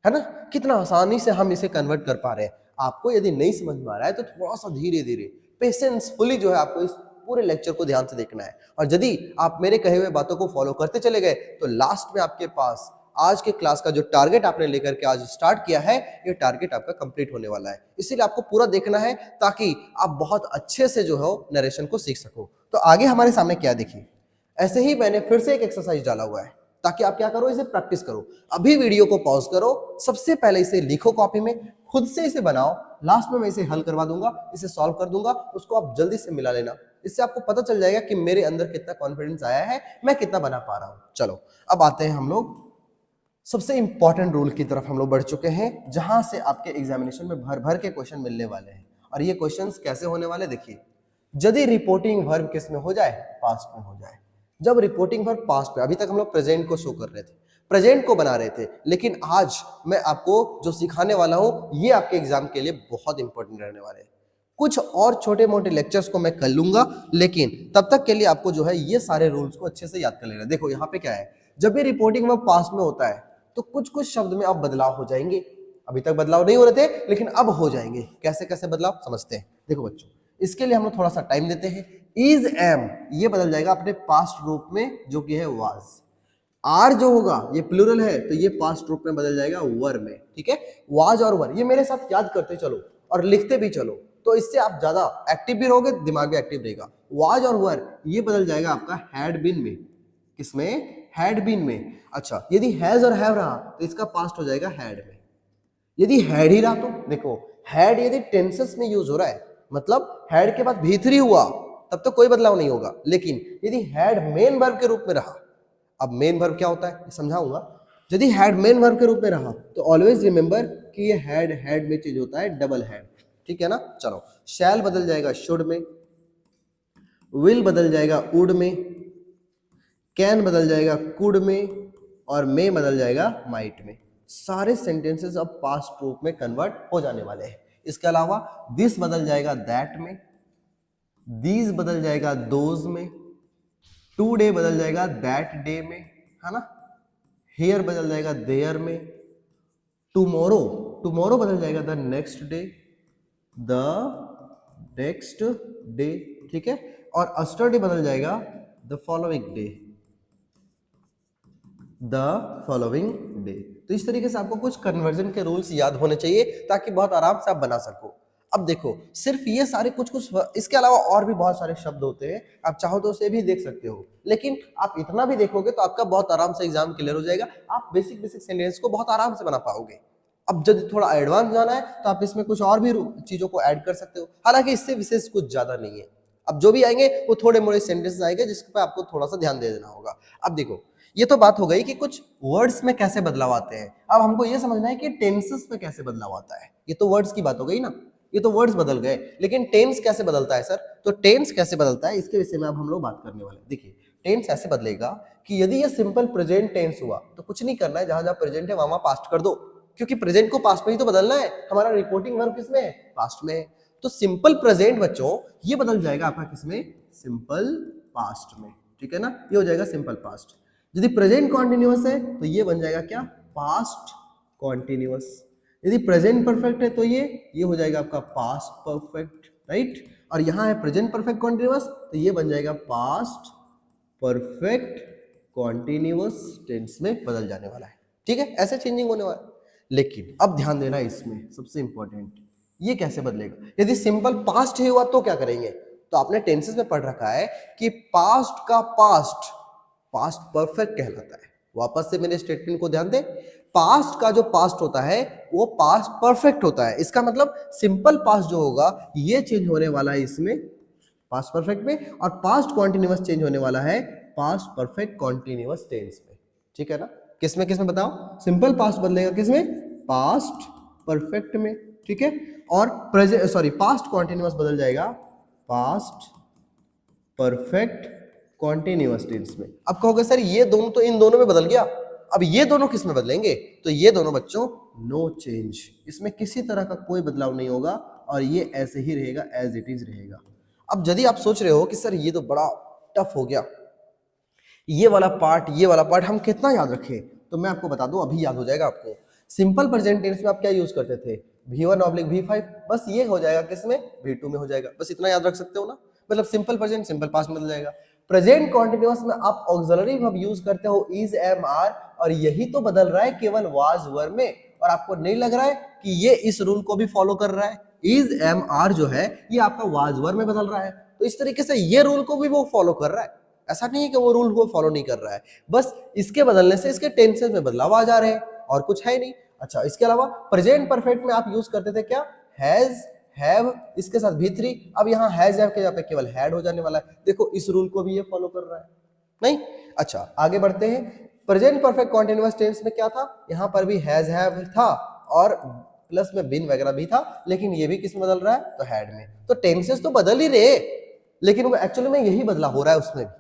है ना। कितना आसानी से हम इसे कन्वर्ट कर पा रहे हैं। आपको यदि नहीं समझ में आ रहा है तो थोड़ा सा धीरे धीरे पेशेंसफुली जो है आपको इस पूरे लेक्चर को ध्यान से देखना है, और यदि आप मेरे कहे हुए बातों को फॉलो करते चले गए तो लास्ट में आपके पास आज के क्लास का जो टारगेट आपने लेकर के आज स्टार्ट किया है, ये टारगेट आपका कंप्लीट होने वाला है। इसीलिए आपको पूरा देखना है ताकि आप बहुत अच्छे से जो है नरेशन को सीख सको। तो आगे हमारे सामने क्या देखिए, ऐसे ही मैंने फिर से एक एक्सरसाइज डाला हुआ है ताकि आप क्या करो, इसे प्रैक्टिस करो। अभी वीडियो को पॉज करो, सबसे पहले इसे लिखो कॉपी में, खुद से इसे बनाओ, लास्ट में मैं इसे हल करवा दूंगा, इसे सॉल्व कर दूंगा, उसको आप जल्दी से मिला लेना। इससे आपको पता चल जाएगा कि मेरे अंदर कितना कॉन्फिडेंस आया है, मैं कितना बना पा रहा हूं। चलो अब आते हैं हम लोग सबसे इंपॉर्टेंट रूल की तरफ हम लोग बढ़ चुके हैं, जहां से आपके एग्जामिनेशन में भर भर के क्वेश्चन मिलने वाले हैं। और ये क्वेश्चंस कैसे होने वाले देखिए, यदि रिपोर्टिंग वर्ब किस में हो जाए, पास्ट में हो जाए। जब रिपोर्टिंग वर्ब पास्ट में, अभी तक हम लोग प्रेजेंट को शो कर रहे थे, प्रेजेंट को बना रहे थे, लेकिन आज मैं आपको जो सिखाने वाला हूं ये आपके एग्जाम के लिए बहुत इंपॉर्टेंट रहने वाले हैं। कुछ और छोटे मोटे लेक्चर्स को मैं कर लूंगा, लेकिन तब तक के लिए आपको जो है ये सारे रूल्स को अच्छे से याद कर लेना। देखो यहाँ पे क्या है, जब भी रिपोर्टिंग वर्ब पास्ट में होता है तो कुछ कुछ शब्द में अब बदलाव हो जाएंगे। अभी तक बदलाव नहीं हो रहे थे, लेकिन अब हो जाएंगे। कैसे कैसे बदलाव समझते हैं। देखो बच्चों, इसके लिए हम लोग थोड़ा सा टाइम देते हैं। इज एम ये बदल जाएगा अपने पास्ट रूप में, जो कि है वाज। आर जो होगा ये प्लूरल है, तो ये पास्ट रूप में बदल जाएगा वर में। ठीक है, वाज और वर, ये मेरे साथ याद करते चलो और लिखते भी चलो, तो इससे आप ज्यादा एक्टिव भी रहोगे, दिमाग भी एक्टिव रहेगा। वाज और वर ये बदल जाएगा आपका हैड बीन में। किसमें, हैड बीन में। अच्छा, यदि हैज और हैव रहा तो इसका पास्ट हो जाएगा हैड में। यदि हैड ही रहा तो देखो, हैड यदि टेंसेस में यूज हो रहा है, मतलब हैड के बाद भी3 हुआ, तब तो कोई बदलाव नहीं होगा। लेकिन यदि हैड मेन वर्ब के रूप में रहा, अब मेन वर्ब क्या होता है समझाऊंगा। यदि हैड मेन वर्ब के रूप में रहा तो ऑलवेज रिमेंबर कि ये हैड में चेंज होता है डबल हैड। ठीक है ना। चलो, शैल बदल जाएगा शुड में, विल बदल जाएगा वुड में, कैन बदल जाएगा कुड में और मे बदल जाएगा माइट में। सारे सेंटेंसेस अब पास्ट रूप में कन्वर्ट हो जाने वाले हैं। इसके अलावा दिस बदल जाएगा दैट में, दीज बदल जाएगा दोज में, टू डे बदल जाएगा दैट डे में, है ना। हेयर बदल जाएगा देयर में, टुमारो टुमारो बदल जाएगा the next day, the next day, ठीक है। और अस्टरडे बदल जाएगा the following day, the following day. तो इस तरीके से आपको कुछ कन्वर्जन के रूल्स याद होने चाहिए ताकि बहुत आराम से आप बना सको। अब देखो सिर्फ ये सारे कुछ इसके अलावा और भी बहुत सारे शब्द होते हैं, आप चाहो तो उसे भी देख सकते हो, लेकिन आप इतना भी देखोगे तो आपका बहुत आराम से एग्जाम क्लियर हो जाएगा। आप बेसिक बेसिक सेंटेंस को बहुत आराम से बना पाओगे। अब जब थोड़ा एडवांस जाना है तो आप इसमें कुछ और भी चीजों को ऐड कर सकते हो, हालांकि इससे विशेष कुछ ज्यादा नहीं है। अब जो भी आएंगे वो थोड़े मोड़े सेंटेंसेस आएंगे जिस पर आपको थोड़ा सा ध्यान दे देना होगा। अब देखो ये तो बात हो गई कि कुछ वर्ड्स में कैसे बदलाव आते हैं। अब हमको ये समझना है कि टेंसेस में कैसे बदलाव आता है। ये तो वर्ड्स की बात हो गई ना, ये तो वर्ड्स बदल गए, लेकिन टेंस कैसे बदलता है सर? तो टेंस कैसे बदलता है इसके विषय में अब हम लोग बात करने वाले हैं। देखिए टेंस ऐसे बदलेगा कि यदि ये सिंपल प्रेजेंट टेंस हुआ तो कुछ नहीं करना है, जहां जहां प्रेजेंट है वहां पास्ट कर दो, क्योंकि प्रेजेंट को पास्ट में ही तो बदलना है। हमारा रिपोर्टिंग वर्ब किसमें है? पास्ट में है। तो सिंपल प्रेजेंट बच्चों ये बदल जाएगा आपका किसमें? सिंपल पास्ट में, ठीक है ना। ये हो जाएगा सिंपल पास्ट। यदि प्रेजेंट कॉन्टिन्यूअस है तो ये बन जाएगा क्या? Past continuous. यदि प्रेजेंट परफेक्ट है तो ये हो जाएगा आपका पास्ट परफेक्ट, राइट। और यहां है प्रेजेंट परफेक्ट कॉन्टिन्यूअस तो ये बन जाएगा पास्ट परफेक्ट कॉन्टिन्यूअस टेंस में बदल जाने वाला है, ठीक है। ऐसे चेंजिंग होने वाला है। लेकिन अब ध्यान देना इसमें सबसे इंपॉर्टेंट, ये कैसे बदलेगा? यदि सिंपल पास्ट ही हुआ तो क्या करेंगे? तो आपने टेंसेस में पढ़ रखा है कि पास्ट का पास्ट पास्ट परफेक्ट कहलाता है। वापस से मेरे स्टेटमेंट को ध्यान दे, पास्ट का जो पास्ट होता है वो पास्ट परफेक्ट होता है। इसका मतलब सिंपल पास्ट जो होगा ये चेंज होने वाला है इसमें पास्ट परफेक्ट में, और पास्ट कॉन्टिन्यूअस चेंज होने वाला है पास्ट परफेक्ट कॉन्टिन्यूअस टेंस में, ठीक है ना। किसमें किसमें बताओ? सिंपल पास्ट बदलेगा किसमें? पास्ट परफेक्ट में, ठीक है। और पास्ट कॉन्टिन्यूअस बदल जाएगा पास्ट परफेक्ट कॉन्टिन्यूअस टेंस में। अब कहोगे सर ये दोनों तो इन दोनों में बदल गया, अब ये दोनों किस में बदलेंगे? तो ये दोनों बच्चों नो चेंज, इसमें किसी तरह का कोई बदलाव नहीं होगा और ये ऐसे ही रहेगा, एज इट इज रहेगा। अब यदि आप सोच रहे हो कि सर ये तो बड़ा टफ हो गया, ये वाला पार्ट हम कितना याद रखें, तो मैं आपको बता दूं अभी याद हो जाएगा आपको। सिंपल प्रेजेंट टेंस में आप क्या यूज करते थे? V1/V5, बस ये हो जाएगा किसमें? V2 में हो जाएगा, बस इतना याद रख सकते हो ना। मतलब सिंपल प्रेजेंट सिंपल पास्ट में बदल जाएगा। प्रेजेंट कॉन्टिन्यूअस में आप ऑक्सिलरी वर्ब यूज करते हो इज, एम, आर, और यही तो बदल रहा है केवल वाज वर्ब में, और आपको नहीं लग रहा है कि ये इस रूल को भी फॉलो कर रहा है? इज, एम, आर जो है ये आपका वाज वर्ब में बदल रहा है, तो इस तरीके से ये रूल को भी वो फॉलो कर रहा है। ऐसा नहीं है कि वो रूल को फॉलो नहीं कर रहा है, बस इसके बदलने से इसके टेंसेस में बदलाव आ जा रहे हैं और कुछ है नहीं। अच्छा, इसके अलावा प्रेजेंट परफेक्ट में आप यूज करते थे क्या? हैज, हैव, इसके साथ V3। अब यहाँ हैज हैव के यहाँ पे केवल हैड हो जाने वाला है। देखो इस रूल को भी ये फॉलो कर रहा है, नहीं? अच्छा आगे बढ़ते हैं। प्रेजेंट परफेक्ट कॉन्टिन्यूअस टेंस में क्या था? यहाँ पर भी हैज हैव था और प्लस में बिन वगैरह भी था, लेकिन ये भी किस में बदल रहा है? तो हैड में। तो टेंसेस तो बदल ही रहे, लेकिन वो एक्चुअली में यही बदला हो रहा है उसमें भी।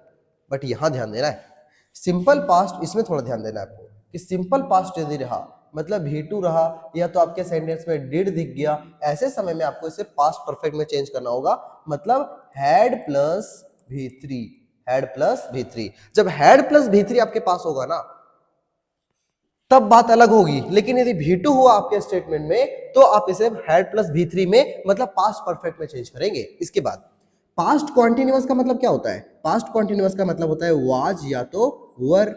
बट यहां ध्यान देना है सिंपल पास्ट, इसमें थोड़ा ध्यान देना है आपको कि सिंपल पास्ट यदि रहा मतलब V2 रहा, या तो आपके सेंटेंस में डिड दिख गया, ऐसे समय में आपको इसे पास्ट परफेक्ट में चेंज करना होगा। मतलब had plus V3, had plus V3। जब हैड प्लस V3 आपके पास होगा ना तब बात अलग होगी, लेकिन यदि V2 हुआ आपके स्टेटमेंट में तो आप इसे हैड प्लस V3 में मतलब पास्ट परफेक्ट में चेंज करेंगे। इसके बाद पास्ट कॉन्टिन्यूअस का मतलब क्या होता है? पास्ट कॉन्टिन्यूअस का मतलब होता है वाज या तो वर,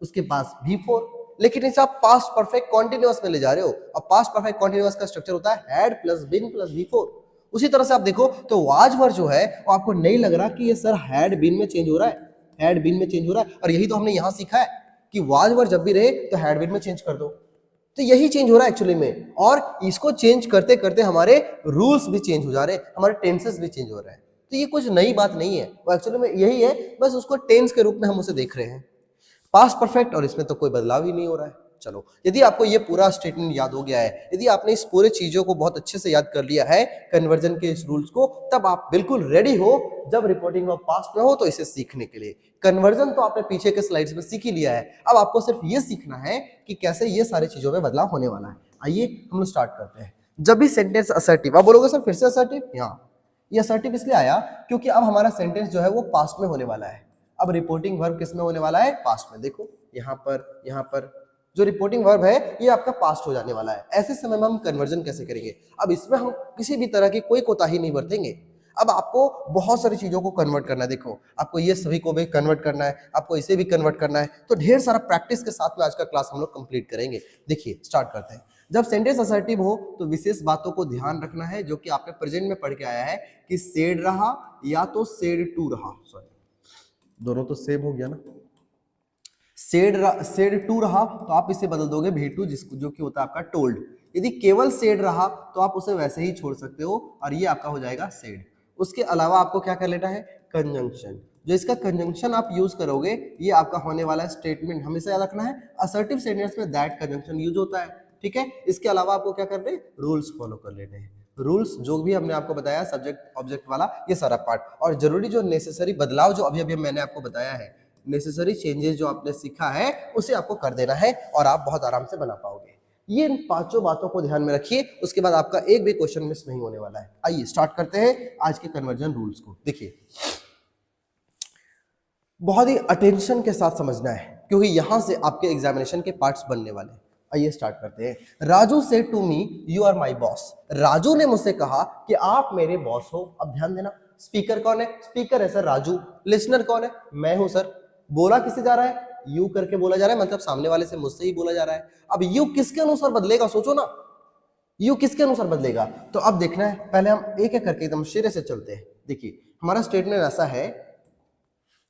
उसके पास V4, लेकिन इसे आप पास्ट परफेक्ट कॉन्टिन्यूअस में ले जा रहे हो। अब पास्ट परफेक्ट कॉन्टिन्यूअस का स्ट्रक्चर होता है had plus bin plus V4। उसी तरह से आप देखो तो वाज वर जो है वो आपको नहीं लग रहा कि ये सर हैड बिन में चेंज हो रहा है, हैड बिन में चेंज हो रहा है, और यही तो हमने यहां सीखा है कि वाज वर जब भी रहे तो हैड बिन में चेंज कर दो। तो यही चेंज हो रहा है एक्चुअली में, और इसको चेंज करते करते हमारे रूल्स भी चेंज हो जा रहे हैं, हमारे टेंसेस भी चेंज हो रहे हैं। तो ये कुछ नई बात नहीं है, वो एक्चुअली में यही है, बस उसको टेंस के रूप में हम उसे देख रहे हैं। पास्ट परफेक्ट और इसमें तो कोई बदलाव ही नहीं हो रहा है। चलो, यदि आपको ये पूरा स्टेटमेंट याद हो गया है, यदि आपने इस पूरे चीजों को बहुत अच्छे से याद कर लिया है, कन्वर्जन के इस रूल्स को, तब आप बिल्कुल रेडी हो जब रिपोर्टिंग ऑफ पास्ट में हो तो इसे सीखने के लिए। कन्वर्जन तो आपने पीछे के स्लाइड्स में सीख ही लिया है, अब आपको सिर्फ ये सीखना है कि कैसे ये सारी चीजों में बदलाव होने वाला है। आइए हम लोग स्टार्ट करते हैं। जब भी सेंटेंस असर्टिव, आप बोलोगे सर फिर से असर्टिव, यहाँ ये असर्टिव इसलिए आया क्योंकि अब हमारा सेंटेंस जो है वो पास्ट में होने वाला है। अब रिपोर्टिंग वर्ब किस में होने वाला है? पास्ट में। देखो यहाँ पर जो रिपोर्टिंग वर्ब है ये आपका पास्ट हो जाने वाला है। ऐसे समय में हम कन्वर्जन कैसे करेंगे? अब इसमें हम किसी भी तरह की कोई कोताही नहीं बरतेंगे। अब आपको बहुत सारी चीजों को कन्वर्ट करना है। देखो आपको ये सभी को भी कन्वर्ट करना है, आपको इसे भी कन्वर्ट करना है, तो ढेर सारा प्रैक्टिस के साथ में आज का क्लास हम लोग कंप्लीट करेंगे। देखिए स्टार्ट करते हैं। जब सेंटेंस असर्टिव हो तो विशेष बातों को ध्यान रखना है जो कि आपने प्रेजेंट में पढ़ के आया है कि सेड रहा या तो सेड टू रहा, सॉरी दोनों तो सेम हो गया ना, सेड टू रहा तो आप इसे बदल दोगे भेटू, जिसको जो कि होता है आपका टोल्ड। यदि केवल सेड रहा तो आप उसे वैसे ही छोड़ सकते हो और ये आपका हो जाएगा सेड। उसके अलावा आपको क्या कर लेना है? कंजंक्शन। जो इसका कंजंक्शन आप यूज करोगे ये आपका होने वाला स्टेटमेंट, हमेशा याद रखना है असर्टिव सेंटेंस में दैट कंजंक्शन यूज होता है, ठीक है। इसके अलावा आपको क्या करने हैं? रूल्स फॉलो कर लेने हैं। रूल्स जो भी हमने आपको बताया, सब्जेक्ट ऑब्जेक्ट वाला ये सारा पार्ट, और जरूरी जो नेसेसरी बदलाव जो अभी अभी मैंने आपको बताया है, नेसेसरी चेंजेस जो आपने सीखा है उसे आपको कर देना है और आप बहुत आराम से बना पाओगे। ये इन पांचों बातों को ध्यान में रखिए, उसके बाद आपका एक भी क्वेश्चन मिस नहीं होने वाला है। आइए स्टार्ट करते हैं आज के कन्वर्जन रूल्स को। देखिए बहुत ही अटेंशन के साथ समझना है क्योंकि यहां से आपके एग्जामिनेशन के पार्ट्स बनने वाले हैं। आइए स्टार्ट करते हैं। Raju said to me you are my boss. Raju ने मुझसे कहा कि आप मेरे बॉस हो। अब ध्यान देना, स्पीकर कौन है? स्पीकर है सर राजू। लिसनर कौन है? मैं हूं सर। बोला किससे जा रहा है? यू करके बोला जा रहा है, मतलब सामने वाले से मुझसे ही बोला जा रहा है। अब यू किसके अनुसार बदलेगा? सोचो ना, यू किसके अनुसार बदलेगा? तो अब देखना है, पहले हम एक एक करके एकदम सिरे से चलते हैं। देखिए हमारा स्टेटमेंट ऐसा है,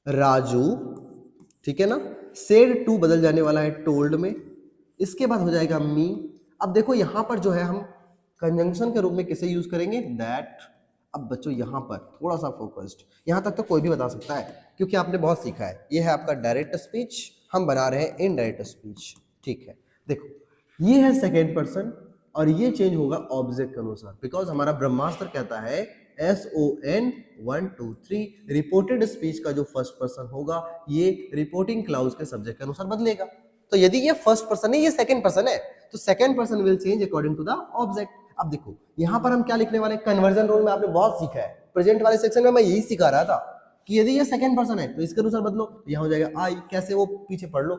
राजू, ठीक है ना, सेड टू बदल जाने वाला है टोल्ड में, इसके बाद हो जाएगा मी। अब देखो यहां पर जो है हम कंजंक्शन के रूप में किसे यूज करेंगे? दैट। अब बच्चों यहां पर थोड़ा सा फोकस्ड, यहां तक तो कोई भी बता सकता है क्योंकि आपने बहुत सीखा है। ये है आपका डायरेक्ट स्पीच, हम बना रहे हैं इनडायरेक्ट स्पीच, ठीक है। देखो ये है सेकेंड पर्सन और ये चेंज होगा ऑब्जेक्ट के अनुसार, बिकॉज हमारा ब्रह्मास्त्र कहता है SON 1 2 3, रिपोर्टेड स्पीच का जो फर्स्ट पर्सन होगा ये रिपोर्टिंग क्लाउज के सब्जेक्ट के अनुसार बदलेगा। तो यदि ये फर्स्ट पर्सन है, ये सेकंड पर्सन है, तो second person will change according to the object. अब देखो यहां पर हम क्या लिखने वाले? कन्वर्जन रूल में आपने बहुत सीखा है, प्रेजेंट वाले सेक्शन में मैं यही सिखा रहा था कि यदि ये सेकंड पर्सन है तो इसके अनुसार बदलो। यहां हो जाएगा आई, कैसे वो पीछे पढ़ लो,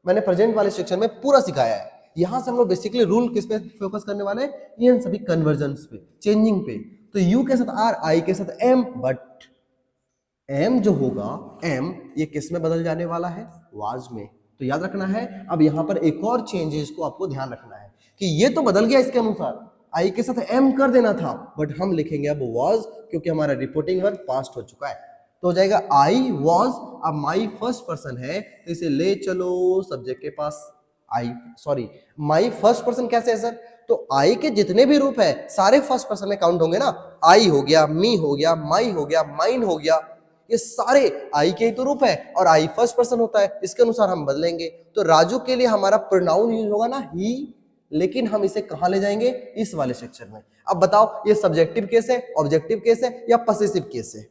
मैंने प्रेजेंट वाले सेक्शन में पूरा सिखाया है। यहां से हम लोग बेसिकली रूल किस पे फोकस करने वाले हैं? ये सभी कन्वर्जन्स पे, चेंजिंग पे। तो यू के साथ आर, आई के साथ एम, बट एम जो होगा, एम ये किस में बदल जाने वाला है? वाज में। तो याद रखना है। अब यहां पर एक और चेंजेस को आपको ध्यान रखना है कि ये तो बदल गया इसके अनुसार, आई के साथ एम कर देना था, बट हम लिखेंगे अब वाज क्योंकि हमारा रिपोर्टिंग वर्ब पास्ट हो चुका है। तो हो जाएगा आई वाज। अब माई फर्स्ट पर्सन है तो इसे ले चलो सब्जेक्ट के पास। आई, सॉरी, माई फर्स्ट पर्सन कैसे है सर? तो आई के जितने भी रूप है सारे फर्स्ट पर्सन में काउंट होंगे ना। आई हो गया, मी हो गया, माई हो गया, माइन हो गया, ये सारे आई के ही तो रूप है और आई फर्स्ट पर्सन होता है, इसके अनुसार हम बदलेंगे। तो राजू के लिए हमारा प्रोनाउन यूज होगा ना ही, लेकिन हम इसे कहां ले जाएंगे? इस वाले सेक्शन में। अब बताओ ये सब्जेक्टिव केस है, ऑब्जेक्टिव केस है या पसेसिव केस है?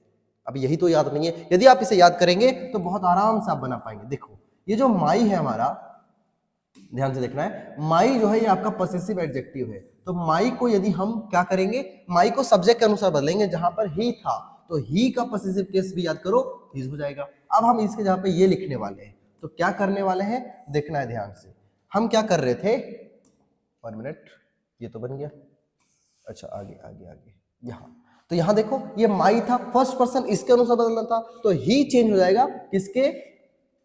अब यही तो याद नहीं है। यदि आप इसे याद करेंगे तो बहुत आराम से आप बना पाएंगे। देखो ये जो माई है हमारा, ध्यान से देखना है, माई जो है ये आपका पसेसिव एडजेक्टिव है। तो माई को यदि हम क्या करेंगे? माई को सब्जेक्ट के अनुसार बदलेंगे। जहां पर ही था तो ही का पसेसिव केस भी याद करो, हिज हो जाएगा। अब हम इसके जहां पे ये लिखने वाले हैं तो क्या करने वाले हैं? देखना है ध्यान से। हम क्या कर रहे थे? 1 मिनट, ये तो बन गया। अच्छा आगे आगे आगे, यहाँ तो यहाँ देखो ये माई था, फर्स्ट पर्सन, इसके अनुसार बदलना था तो ही चेंज हो जाएगा किसके?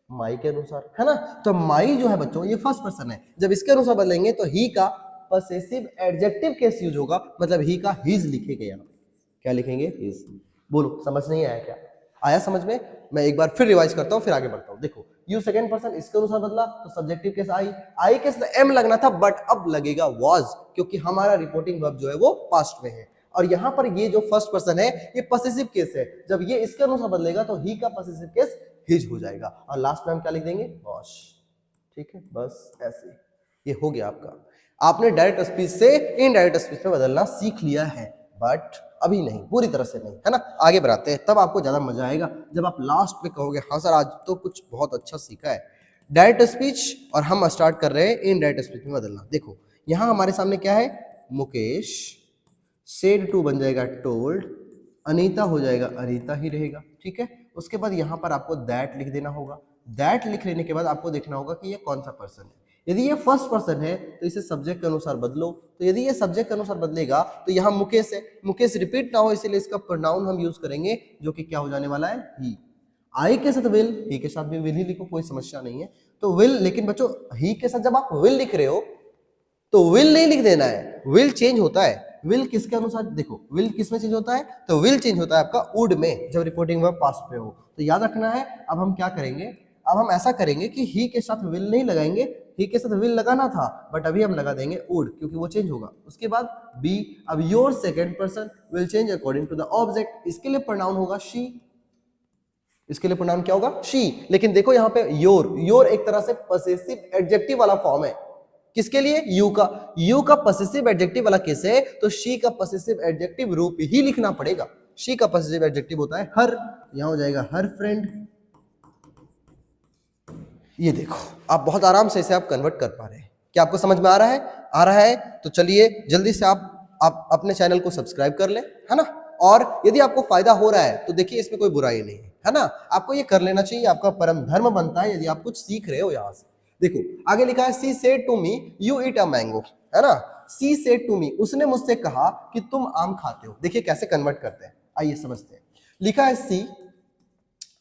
माई के अनुसार, है ना। तो माई जो है बच्चों ये फर्स्ट पर्सन है, जब इसके अनुसार बदलेंगे तो ही का पसेसिव एडजेक्टिव केस यूज होगा, मतलब ही का हिज लिखेंगे। यहाँ क्या लिखेंगे? हिज। बोलो समझ नहीं आया क्या? आया समझ में? मैं एक बार फिर रिवाइज करता हूँ फिर आगे बढ़ता हूँ। देखो यू सेकंड पर्सन, इसके अनुसार बदला तो सब्जेक्टिव केस आई, आई के साथ एम लगना था बट अब लगेगा वाज क्योंकि हमारा रिपोर्टिंग वर्ब जो है वो पास्ट में है। और यहां पर ये जो फर्स्ट पर्सन है ये पसेसिव केस है, जब ये इसके अनुसार बदलेगा तो ही का पसेसिव केस हिज हो जाएगा और लास्ट में हम क्या लिख देंगे? वॉश। ठीक है, बस ऐसे। ये हो गया आपका। आपने डायरेक्ट स्पीच से इनडायरेक्ट स्पीच में बदलना सीख लिया है, बट अभी नहीं, पूरी तरह से नहीं, है ना। आगे बढ़ाते हैं, तब आपको ज्यादा मजा आएगा जब आप लास्ट में कहोगे हाँ सर आज तो कुछ बहुत अच्छा सीखा है। डायरेक्ट स्पीच और हम स्टार्ट कर रहे हैं इनडायरेक्ट स्पीच में बदलना। देखो यहां हमारे सामने क्या है, मुकेश सेड टू बन जाएगा टोल्ड, अनीता हो जाएगा अनीता ही रहेगा, ठीक है। उसके बाद यहां पर आपको दैट लिख देना होगा। दैट लिख लेने के बाद आपको देखना होगा कि ये कौन सा पर्सन है। यदि ये फर्स्ट पर्सन है तो इसे सब्जेक्ट के अनुसार बदलो, तो यदि ये सब्जेक्ट के अनुसार बदलेगा तो यहाँ मुकेश है, मुकेश रिपीट ना हो इसलिए इसका प्रोनाउन हम यूज करेंगे जो कि क्या हो जाने वाला है, ही। आई के साथ विल, ही के साथ भी विल ही लिखो, कोई समस्या नहीं है। तो विल, लेकिन बच्चों ही के साथ जब आप विल लिख रहे हो तो विल नहीं लिख देना है, विल चेंज होता है। विल किसके अनुसार, देखो विल किस में चेंज होता है, तो विल चेंज होता है आपका वुड में, जब रिपोर्टिंग वर्ब पास्ट पे हो। तो याद रखना है। अब हम क्या करेंगे, अब हम ऐसा करेंगे कि ही के साथ विल नहीं लगाएंगे, ही के साथ विल लगाना था बट अभी हम लगा देंगे वुड क्योंकि वो चेंज होगा। उसके बाद बी, अब your second person will change according to the object, इसके लिए प्रोनाउन होगा शी, इसके लिए प्रोनाउन क्या होगा, शी। लेकिन देखो यहाँ पे योर, योर एक तरह से पॉसेसिव एडजेक्टिव वाला फॉर्म है, किसके लिए, यू का। यू का पॉसेसिव एडजेक्टिव वाला केस है तो शी का पॉसेसिव एडजेक्टिव रूप ही लिखना पड़ेगा। शी का पॉसेसिव एडजेक्टिव होता है हर, यहां हो जाएगा हर फ्रेंड। ये देखो आप बहुत आराम से इसे आप कन्वर्ट कर पा रहे हैं। क्या आपको समझ में आ रहा है, आ रहा है तो चलिए जल्दी से आप अपने चैनल को सब्सक्राइब कर ले, है ना। और यदि आपको फायदा हो रहा है तो देखिए इसमें कोई बुराई नहीं है ना, आपको ये कर लेना चाहिए, आपका परम धर्म बनता है यदि आप कुछ सीख रहे हो यहां से। देखो आगे लिखा है she said to me you eat a mango, है ना। सी सेड टू मी, उसने मुझसे कहा कि तुम आम खाते हो। देखिए कैसे कन्वर्ट करते हैं, आइए समझते हैं। लिखा है सी,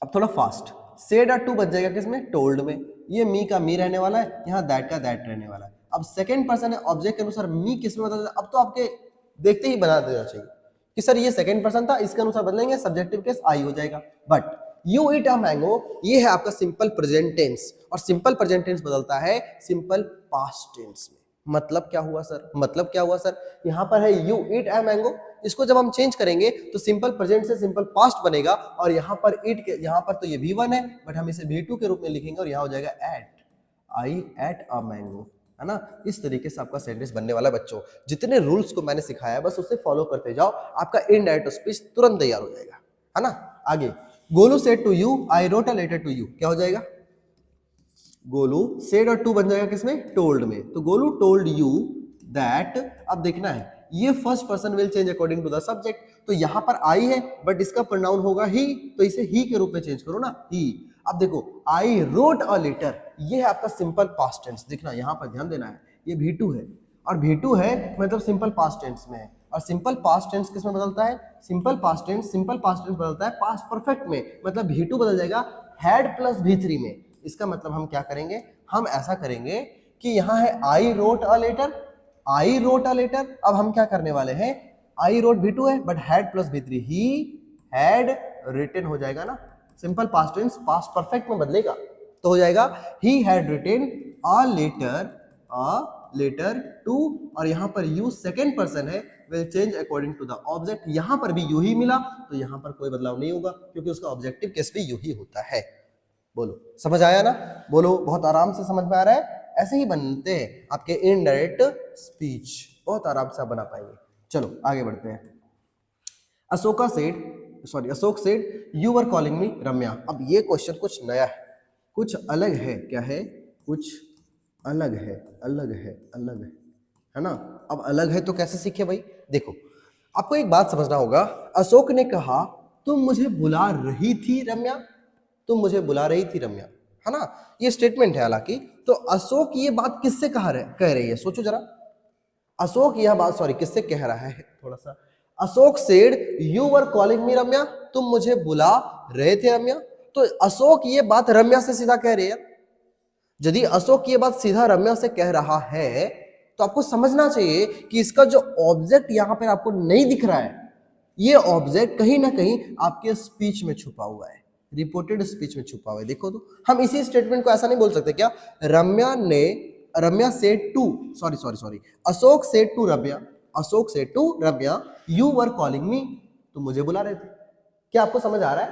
अब थोड़ा फास्ट, सेड टू बच जाएगा किसमें, टोल्ड में। ये मी का मी रहने वाला है, यहाँ दैट का दैट रहने वाला है। अब सेकंड पर्सन है, ऑब्जेक्ट के अनुसार मी किसमें बदल, अब तो आपके देखते ही बना देना चाहिए कि सर ये सेकंड पर्सन था, इसके अनुसार बदलेंगे, सब्जेक्टिव केस आई हो जाएगा। But you eat a mango, ये है आपका सिंपल प्रेजेंट टेंस, और सिंपल प्रेजेंट टेंस बदलता है सिंपल पास्ट टेंस में। मतलब क्या हुआ सर, मतलब क्या हुआ सर, यहाँ पर है यू ईट अ मैंगो, इसको जब हम चेंज करेंगे तो सिंपल प्रेजेंट से सिंपल पास्ट बनेगा, और यहाँ पर ईट के, यहाँ पर तो ये V1 है बट हम इसे V2 के रूप में लिखेंगे और यहाँ हो जाएगा ate, I ate a mango, है ना। इस तरीके से आपका सेंटेंस बनने वाला है बच्चों। जितने रूल्स को मैंने सिखाया है बस उसे फॉलो करते जाओ, आपका इनडायरेक्ट स्पीच तुरंत तैयार हो जाएगा, है ना। आगे, Golu said to you I wrote a letter to you, क्या हो जाएगा, गोलू सेड और टू बन जाएगा किसमें, टोल्ड में। तो गोलू टोल्ड यू दैट, अब देखना है ये first person will change according to the subject, तो यहां पर आई है बट इसका प्रोनाउन होगा ही, तो इसे ही के रूप में चेंज करो ना, ही। अब देखो आई रोट अ लेटर, ये है आपका सिंपल पास्ट टेंस, देखना यहां पर ध्यान देना है, ये V2 है और V2 है मतलब सिंपल पास्ट टेंस में है, और सिंपल पास्ट टेंस किसमें बदलता है, सिंपल पास्ट टेंस बदलता है पास्ट परफेक्ट में, मतलब V2 बदल जाएगा हैड प्लस V3 में। इसका मतलब हम क्या करेंगे, हम ऐसा करेंगे कि यहां है I wrote a letter, I wrote a letter, अब हम क्या करने वाले हैं, आई रोट V2 है but had plus V3, he had written हो जाएगा ना, simple past tense past perfect में बदलेगा तो हो जाएगा he had written a letter to, और यहां पर यू सेकंड पर्सन है, will change according to the object, यहां पर भी यू ही मिला तो यहां पर कोई बदलाव नहीं होगा क्योंकि उसका ऑब्जेक्टिव केस भी यू ही होता है। बोलो समझ आया ना, बोलो बहुत आराम से समझ में आ रहा है। ऐसे ही बनते हैं आपके इनडायरेक्ट स्पीच, बहुत आराम से आप बना पाएंगे। चलो आगे बढ़ते हैं। Ashok said you were calling me Ramya. अब ये क्वेश्चन कुछ नया है, कुछ अलग है, क्या है, कुछ अलग है, है ना। अब अलग है तो कैसे सीखे भाई, देखो आपको एक बात समझना होगा। अशोक ने कहा तुम मुझे बुला रही थी रम्या, तुम मुझे बुला रही थी रम्या, है ना, ये स्टेटमेंट है हालांकि। तो अशोक ये बात किससे कह रही है, सोचो जरा। अशोक यह बात किससे कह रहा है, थोड़ा सा। Ashok said you were calling me Ramya, तुम मुझे बुला रहे थे रम्या। तो अशोक ये बात रम्या से सीधा कह रहे हैं। यदि अशोक ये बात सीधा रम्या से कह रहा है तो आपको समझना चाहिए कि इसका जो ऑब्जेक्ट यहां पर आपको नहीं दिख रहा है, ये ऑब्जेक्ट कहीं ना कहीं आपके स्पीच में छुपा हुआ है, रिपोर्टेड स्पीच में छुपा हुआ है। देखो तो हम इसी स्टेटमेंट को ऐसा नहीं बोल सकते क्या, Ramya said to Ashok said to Ramya you were calling me, तुम मुझे बुला रहे थे। क्या आपको समझ आ रहा है,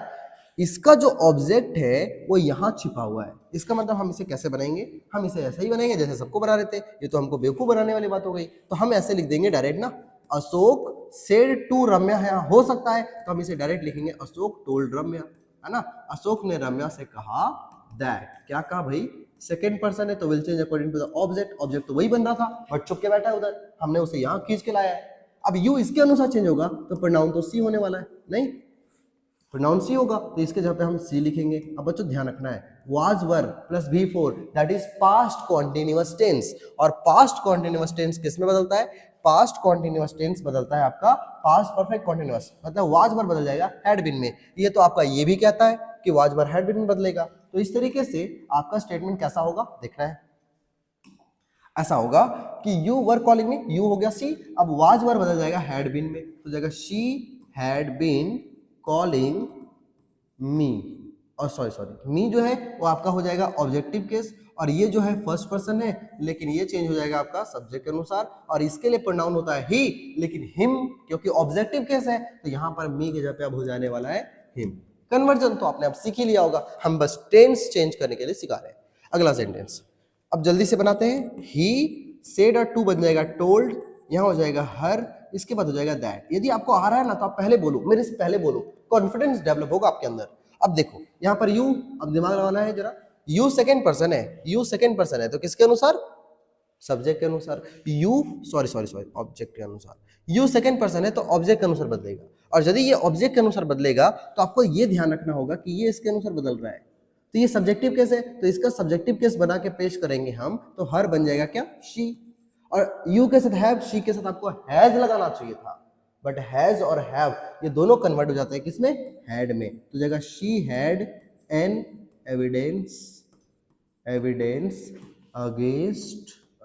इसका जो ऑब्जेक्ट है वो यहाँ छिपा हुआ है। इसका मतलब हम इसे कैसे बनाएंगे, हम इसे ऐसे ही बनाएंगे जैसे सबको बना रहे थे। ये तो हमको बेवकूफ बनाने वाली बात हो गई, तो हम ऐसे लिख देंगे डायरेक्ट ना, अशोक सेड टू रम्या है, हो सकता है तो हम इसे डायरेक्ट लिखेंगे अशोक टोल्ड रम्या, है ना। अशोक ने रम्या से कहा दैट, क्या कहा भाई, सेकेंड पर्सन है तो will change according to the object, object तो वही बन रहा था बट छुप के बैठा है उधर, हमने उसे यहाँ खींच के लाया है। अब यू इसके अनुसार चेंज होगा तो प्रोनाउन तो सी होने वाला है, नहीं प्रोनाउन सी होगा तो इसके जगह पे हम सी लिखेंगे। अब बच्चों ध्यान रखना है, was were plus V4 that is past continuous tense, और पास्ट कॉन्टिन्यूअस टेंस किस में बदलता है, पास्ट कॉन्टिन्यूअस टेंस बदलता है आपका पास्ट परफेक्ट कॉन्टिन्यूअस, मतलब वाज वर बदल जाएगा हैड बीन में। ये तो आपका ये भी कहता है कि वाज वर हैड बीन में बदलेगा, तो इस तरीके से आपका स्टेटमेंट कैसा होगा देखना है। ऐसा होगा कि you were calling me, you हो गया सी, अब वाज वर बदल जाएगा हैड बीन में, तो जाएगा she had been calling me, और सॉरी मी जो है वो आपका हो जाएगा ऑब्जेक्टिव केस, और ये जो है फर्स्ट पर्सन है लेकिन ये चेंज हो जाएगा आपका सब्जेक्ट के अनुसार, और इसके लिए प्रोनाउन होता है ही, लेकिन हिम क्योंकि ऑब्जेक्टिव केस है तो यहाँ पर मी के जगह पे अब हो जाने वाला है हिम। कन्वर्जन तो आपने अब सीख ही लिया होगा, हम बस टेंस चेंज करने के लिए सिखा रहे हैं। अगला सेंटेंस अब जल्दी से बनाते हैं, ही सेड और टू बन जाएगा टोल्ड, यहाँ हो जाएगा हर, इसके बाद हो जाएगा दैट। यदि आपको आ रहा है ना तो आप पहले बोलो, मेरे से पहले बोलो, कॉन्फिडेंस डेवलप होगा आपके अंदर। अब देखो यहाँ पर यू, अब दिमाग लगाना है जरा, यू सेकंड पर्सन है, यू सेकंड पर्सन है तो किसके अनुसार, सब्जेक्ट के अनुसार, यू सॉरी ऑब्जेक्ट के अनुसार, यू सेकंड पर्सन है तो ऑब्जेक्ट के अनुसार बदलेगा, और यदि ये ऑब्जेक्ट के अनुसार बदलेगा तो आपको ये ध्यान रखना होगा कि ये इसके अनुसार बदल रहा है, तो ये सब्जेक्टिव केस है तो इसका सब्जेक्टिव केस बना के पेश करेंगे हम, तो हर बन जाएगा क्या, शी, और यू के साथ हैव, शी के साथ आपको हैज लगाना चाहिए था, बट हैज और हैव ये दोनों कन्वर्ट हो जाते हैं किसमें, हैड में, तो जगह she had an evidence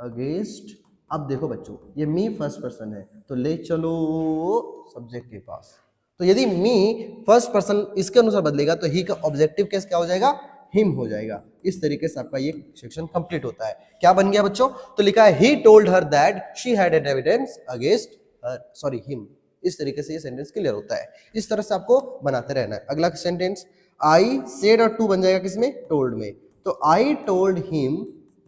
against. अब देखो बच्चों ये मी फर्स्ट पर्सन है तो ले चलो सब्जेक्ट के पास, तो यदि मी फर्स्ट पर्सन इसके अनुसार बदलेगा तो ही का ऑब्जेक्टिव केस क्या हो जाएगा, हिम हो जाएगा। इस तरीके से आपका ये सेक्शन कंप्लीट होता है। क्या बन गया बच्चों, तो लिखा है he told her that she had an evidence against him. इस तरीके से ये सेंटेंस क्लियर होता है, इस तरह से आपको बनाते रहना है। अगला सेंटेंस, आई सेड और टू बन जाएगा किसमें, टोल्ड में, तो आई टोल्ड हिम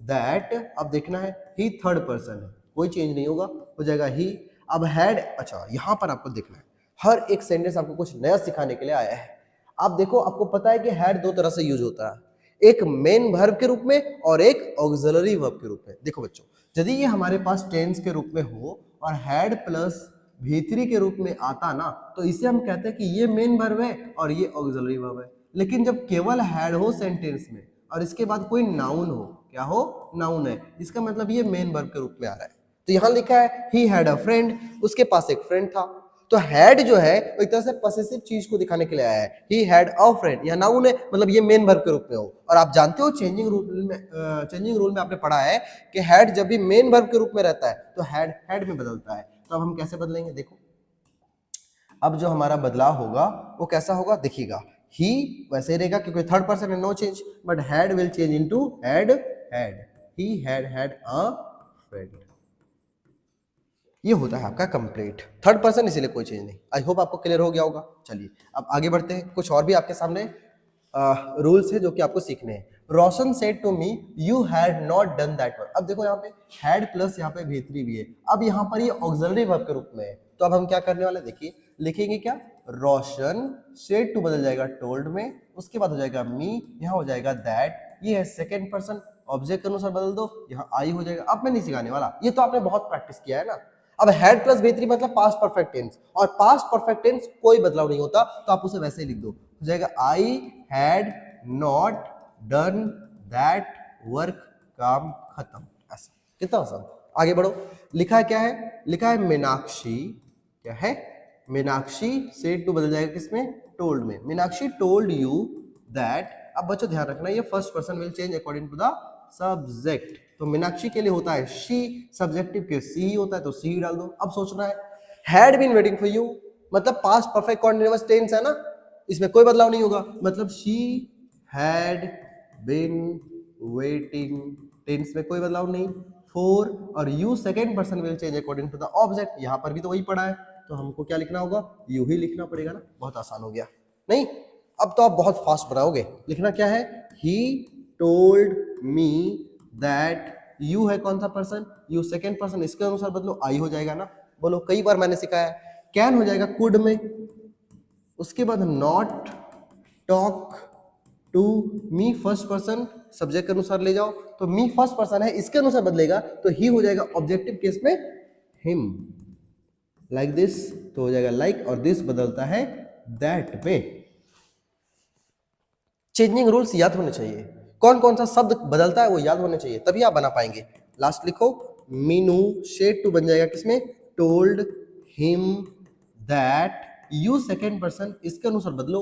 दैट, अब देखना है ही थर्ड पर्सन है, कोई चेंज नहीं होगा, हो जाएगा ही। अब हैड, अच्छा यहां पर आपको देखना है, हर एक सेंटेंस आपको कुछ नया सिखाने के लिए आया है। आप देखो आपको पता है कि हैड दो तरह से यूज होता है, एक मेन वर्ब के रूप में और एक ऑक्सिलरी वर्ब के रूप में। देखो बच्चों यदि ये हमारे पास टेंस के रूप में हो और हैड प्लस V3 के रूप में आता ना तो इसे हम कहते हैं कि ये मेन वर्ब है और ये ऑक्सिलरी वर्ब है। लेकिन जब केवल हैड हो सेंटेंस में और इसके बाद कोई नाउन हो, क्या हो, नाउन है, इसका मतलब ये मेन वर्ब के रूप में आ रहा है। तो यहां लिखा है ही हैड अ फ्रेंड, उसके पास एक फ्रेंड था, तो हैड जो है वो एक तरह से पॉसेसिव चीज को दिखाने के लिए आया है, ही हैड अ फ्रेंड, यह नाउन है मतलब ये मेन वर्ब के रूप में हो। और आप जानते हो चेंजिंग रूल में आपने पढ़ा है कि हैड जब भी मेन वर्ब के रूप में रहता है तो हैड में बदलता है। तो अब हम कैसे बदलेंगे, देखो अब जो हमारा बदलाव होगा वो कैसा होगा देखिएगा, ही वैसे ही रहेगा क्योंकि थर्ड पर्सन है, no change, but had will change into had, he had a friend. ये होता है आपका कंप्लीट थर्ड पर्सन, इसीलिए कोई चेंज नहीं। आई होप आपको क्लियर हो गया होगा। चलिए अब आगे बढ़ते हैं, कुछ और भी आपके सामने रूल्स है जो कि आपको सीखने हैं। Roshan said to me you had not done that work. अब देखो यहाँ पे हैड प्लस यहाँ पे V3 भी है, अब यहाँ पर ये ऑक्सिलरी वर्ब के रूप में है, तो अब हम क्या करने वाले देखिए, लिखेंगे क्या, रोशन सेड टू बदल जाएगा टोल्ड में, उसके बाद हो जाएगा मी, यहाँ हो जाएगा दैट, ये है सेकेंड पर्सन, ऑब्जेक्ट के अनुसार बदल दो, यहाँ आई हो जाएगा। अब मैं नहीं सिखाने वाला, ये तो आपने बहुत प्रैक्टिस किया है ना। अब हैड प्लस V3 मतलब पास्ट परफेक्ट टेंस, और पास्ट परफेक्ट टेंस कोई बदलाव नहीं होता तो आप उसे वैसे ही लिख दो, हो जाएगा I had not done that work, काम खत्म। ऐसा कितना आसान। आगे बढ़ो, लिखा है क्या है, लिखा है मीनाक्षी, क्या है, मीनाक्षी सेड टू बदल जाएगा किसमें, टोल्ड में, मीनाक्षी टोल्ड यू दैट। अब बच्चों ध्यान रखना ये first person will change according to the subject, तो मीनाक्षी के लिए होता है शी, सब्जेक्टिव के सी ही होता है तो सी ही डाल दो। अब सोचना है had been waiting for you मतलब पास्ट परफेक्ट कॉन्टिन्यूअस टेंस है ना, इसमें कोई बदलाव नहीं होगा, मतलब she had been waiting, tense में कोई बदलाव नहीं, फॉर, और you second person will change according to the object, यहां पर भी तो वही पढ़ा है तो हमको क्या लिखना होगा, यू ही लिखना पड़ेगा ना, बहुत आसान हो गया नहीं। अब तो आप बहुत फास्ट बनाओगे। लिखना क्या है, he told me that, you है कौन सा पर्सन, यू सेकेंड पर्सन, इसके अनुसार बदलो आई हो जाएगा ना। बोलो, कई बार मैंने सिखाया है। कैन हो जाएगा कुड में, उसके बाद not talk to me first person, subject के अनुसार ले जाओ तो मी फर्स्ट पर्सन है, इसके अनुसार बदलेगा तो ही हो जाएगा ऑब्जेक्टिव केस में हिम, लाइक दिस तो हो जाएगा लाइक, और दिस बदलता है दैट में। चेंजिंग रूल्स याद होने चाहिए, कौन कौन सा शब्द बदलता है वो याद होने चाहिए, तभी आप बना पाएंगे। लास्ट लिखो, मीनू शेड टू बन जाएगा किसमें, told him that, you second person, इसके अनुसार बदलो।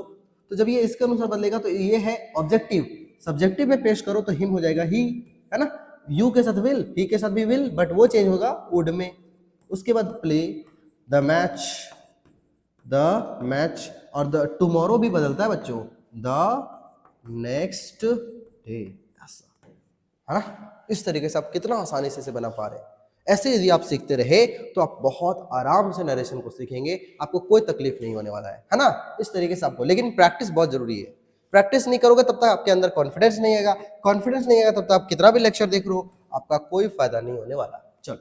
तो जब ये इसके अनुसार बदलेगा तो ये है ऑब्जेक्टिव, सब्जेक्टिव में पेश करो तो हिम हो जाएगा ही, है ना। यू के साथ विल, ही के साथ भी विल, बट वो चेंज होगा वुड में। उसके बाद प्ले द मैच, और द टुमारो भी बदलता है बच्चों, द नेक्स्ट डे, है ना। इस तरीके से आप कितना आसानी से इसे बना पा रहे हैं। ऐसे यदि आप सीखते रहे तो आप बहुत आराम से नरेशन को सीखेंगे, आपको कोई तकलीफ नहीं होने वाला है ना। इस तरीके से आपको, लेकिन प्रैक्टिस बहुत जरूरी है। प्रैक्टिस नहीं करोगे तब तक आपके अंदर कॉन्फिडेंस नहीं आएगा, कॉन्फिडेंस नहीं आएगा तब तक आप कितना भी लेक्चर देख रहे हो, आपका कोई फायदा नहीं होने वाला। चलो,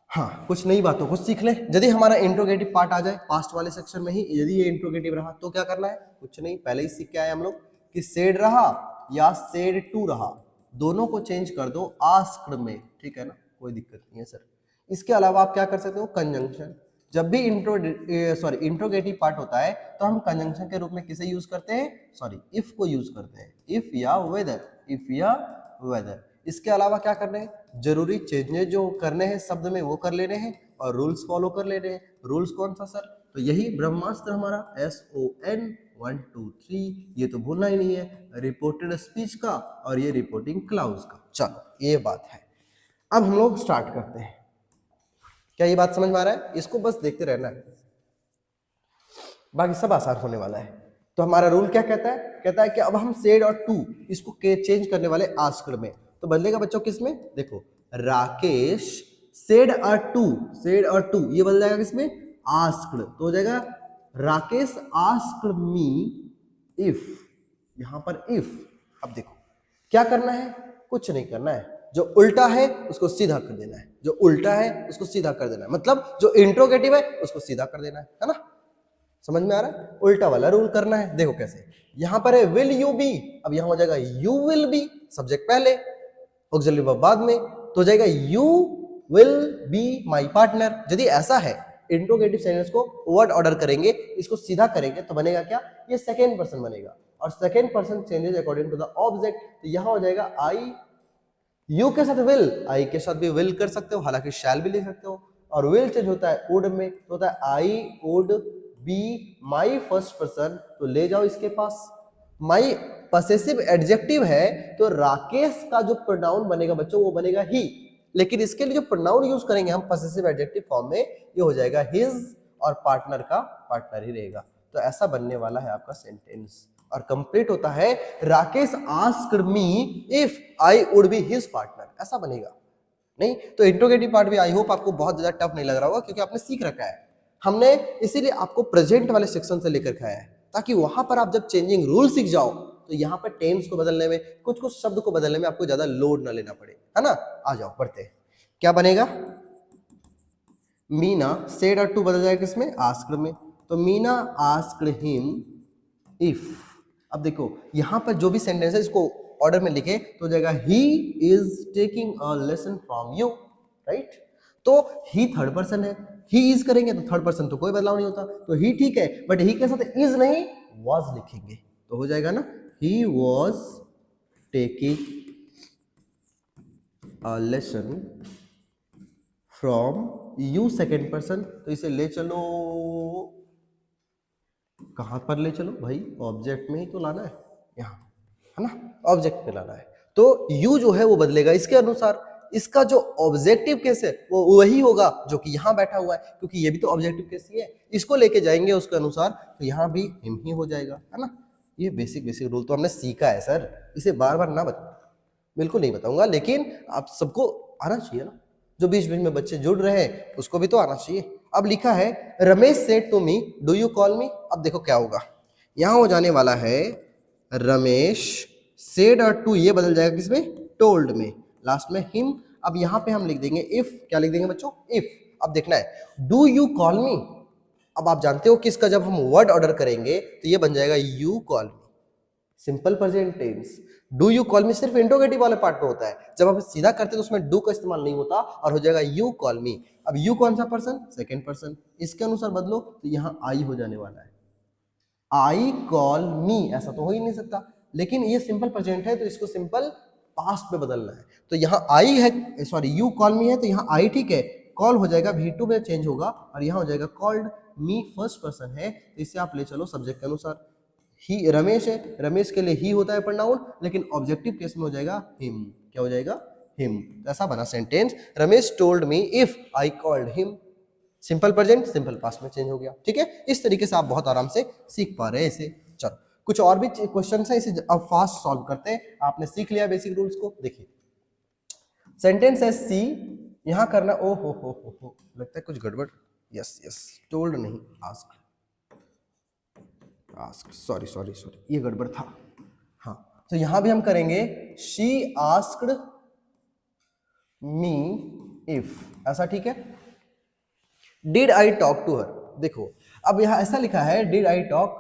हाँ, कुछ नई बातों को सीख लें। यदि हमारा इंट्रोगेटिव पार्ट आ जाए पास्ट वाले सेक्शन में ही, यदि ये इंट्रोगेटिव रहा तो क्या करना है, कुछ नहीं, पहले ही सीख के आए हम लोग कि सेड रहा या सेड टू रहा, दोनों को चेंज कर दो आस्क्ड में, ठीक है ना, कोई दिक्कत नहीं है सर। इसके अलावा आप क्या कर सकते हो, कंजंक्शन। जब भी इंट्रोगेटिव पार्ट होता है तो हम कंजंक्शन के रूप में किसे यूज करते हैं, इफ को यूज करते हैं, इफ या वेदर। इसके अलावा क्या करने हैं, जरूरी चेंजेस जो करने हैं शब्द में वो कर लेने हैं, और रूल्स फॉलो कर लेने हैं। रूल्स कौन सा सर, तो यही ब्रह्मास्त्र हमारा SON 1 2 3, ये तो भूलना ही नहीं है, रिपोर्टेड स्पीच का और ये रिपोर्टिंग क्लाउज का। चलो, ये बात है। अब हम लोग स्टार्ट करते हैं। क्या ये बात समझ में आ रहा है, इसको बस देखते रहना है, बाकी सब आसान होने वाला है। तो हमारा रूल क्या कहता है कि अब हम सेड और टू इसको चेंज करने वाले आस्क्ड में, तो बदलेगा बच्चों किसमें, देखो, राकेश सेड और टू ये बदल जाएगा किसमें, आस्क्ड, तो हो जाएगा राकेश आस्क्ड मी इफ, यहां पर इफ। अब देखो क्या करना है, कुछ नहीं करना है, जो उल्टा है उसको सीधा कर देना है, जो उल्टा है उसको सीधा कर देना है, मतलब जो इंट्रोगेटिव है उसको सीधा कर देना है ना। समझ में आ रहा है, उल्टा वाला रूल करना है। देखो कैसे, यहां पर है विल यू बी, अब यहां हो जाएगा यू विल बी, सब्जेक्ट पहले ऑक्सिलरी वर्ब बाद में, तो हो जाएगा you will be my partner. यदि ऐसा है, इंट्रोगेटिव सेंटेंस को वर्ड ऑर्डर करेंगे, इसको सीधा करेंगे तो बनेगा क्या, ये सेकेंड पर्सन बनेगा, और second person changes according to the object, तो यहां हो जाएगा आई, यू के साथ विल, आई के साथ भी विल कर सकते हो, हालांकि शैल भी ले सकते हो, और विल चेंज होता है वुड में, तो होता है I would be my first person, तो ले जाओ इसके पास। माई पसेसिव एडजेक्टिव है तो राकेश का जो प्रोनाउन बनेगा बच्चों वो बनेगा ही, लेकिन इसके लिए जो प्रोनाउन यूज करेंगे हम पसेसिव एडजेक्टिव फॉर्म में, ये हो जाएगा हिज, और पार्टनर का पार्टनर ही रहेगा। तो ऐसा बनने वाला है आपका सेंटेंस, और कंप्लीट होता है Rakesh asked me if I would be his partner, ऐसा बनेगा। नहीं तो इंट्रोगेटिव पार्ट भी आई होप आपको बहुत ज्यादा टफ नहीं लग रहा होगा, क्योंकि आपने सीख रखा है, हमने इसीलिए आपको प्रेजेंट वाले सेक्शन से लेकर खाया है, ताकि वहां पर आप जब चेंजिंग रूल सीख जाओ तो यहाँ पर टेंस को बदलने में, कुछ कुछ शब्द को बदलने में आपको ज्यादा लोड ना लेना पड़े, है ना। आ जाओ पढ़ते हैं, क्या बनेगा, मीना सेड और टू बदल जाएगा किसमें, आस्क्ड में, तो मीना आस्क्ड हिम इफ। अब देखो यहां पर जो भी सेंटेंस है इसको ऑर्डर में लिखे तो हो जाएगा he is taking a lesson from you, right. तो ही थर्ड पर्सन है, ही इज करेंगे तो थर्ड पर्सन तो कोई बदलाव नहीं होता, तो ही ठीक है, बट ही के साथ इज नहीं वॉज लिखेंगे तो हो जाएगा ना, he was taking a lesson from you second person, तो इसे ले चलो, कहां पर ले चलो भाई, ऑब्जेक्ट में ही तो लाना है, यहां, है ना, ऑब्जेक्ट में लाना है। तो यू जो है वो बदलेगा इसके अनुसार, इसका जो ऑब्जेक्टिव केस है वो वही होगा जो कि यहां बैठा हुआ है, क्योंकि ये भी तो ऑब्जेक्टिव केस ही है, इसको लेके जाएंगे उसके अनुसार, तो यहां भी हिम ही हो जाएगा, है ना। ये बेसिक रूल तो हमने सीखा है सर, इसे बार बार ना बता, बिल्कुल नहीं बताऊंगा, लेकिन आप सबको आना चाहिए ना, जो बीच बीच में बच्चे जुड़ रहे हैं उसको भी तो आना चाहिए। अब लिखा है Ramesh said to me do you call me, अब देखो क्या होगा, यहां हो जाने वाला है रमेश सेड और टू, ये बदल जाएगा किसमें, टोल्ड में, लास्ट में हिम। अब यहां पे हम लिख देंगे इफ, क्या लिख देंगे बच्चों, इफ। अब देखना है डू यू कॉल मी, अब आप जानते हो कि इसका जब हम वर्ड ऑर्डर करेंगे तो ये बन जाएगा you call me, simple present tense. Do you call me सिर्फ इंट्रोगेटिव वाले पार्ट में होता है, जब आप सीधा करते हैं तो उसमें डू का इस्तेमाल नहीं होता और हो जाएगा यू कॉल मी। अब यू कौन सा पर्सन, सेकंड पर्सन, इसके अनुसार बदलो तो यहाँ आई हो जाने वाला है, आई कॉल मी, ऐसा तो हो ही नहीं सकता, लेकिन ये सिंपल प्रेजेंट है तो इसको सिंपल पास्ट में बदलना है। तो यहाँ आई है, सॉरी यू कॉल मी है तो यहाँ आई ठीक है, कॉल हो जाएगा V2 में चेंज होगा और यहाँ हो जाएगा कॉल्ड। मी फर्स्ट पर्सन है तो इसे आप ले चलो सब्जेक्ट के अनुसार। ही रमेश है, रमेश के लिए ही होता है प्रोनाउन, लेकिन ऑब्जेक्टिव केस में हो जाएगा हिम, क्या हो जाएगा, हिम। तो ऐसा बना sentence, Ramesh told me if I called him, simple present simple past में चेंज हो गया। ठीक है, इस तरीके से आप बहुत आराम से सीख पा रहे हैं इसे। चलो कुछ और भी क्वेश्चन है, इसे अब फास्ट सॉल्व करते हैं। आपने सीख लिया बेसिक रूल्स को। देखिए सेंटेंस है सी, यहां करना, ओ हो लगता है कुछ गड़बड़, यस यस, टोल्ड नहीं, आस्क्ड, सॉरी ये गड़बड़ था। हाँ तो यहां भी हम करेंगे शी आस्क्ड मी इफ, ऐसा ठीक है। Did I talk to her, देखो अब यहां ऐसा लिखा है did I talk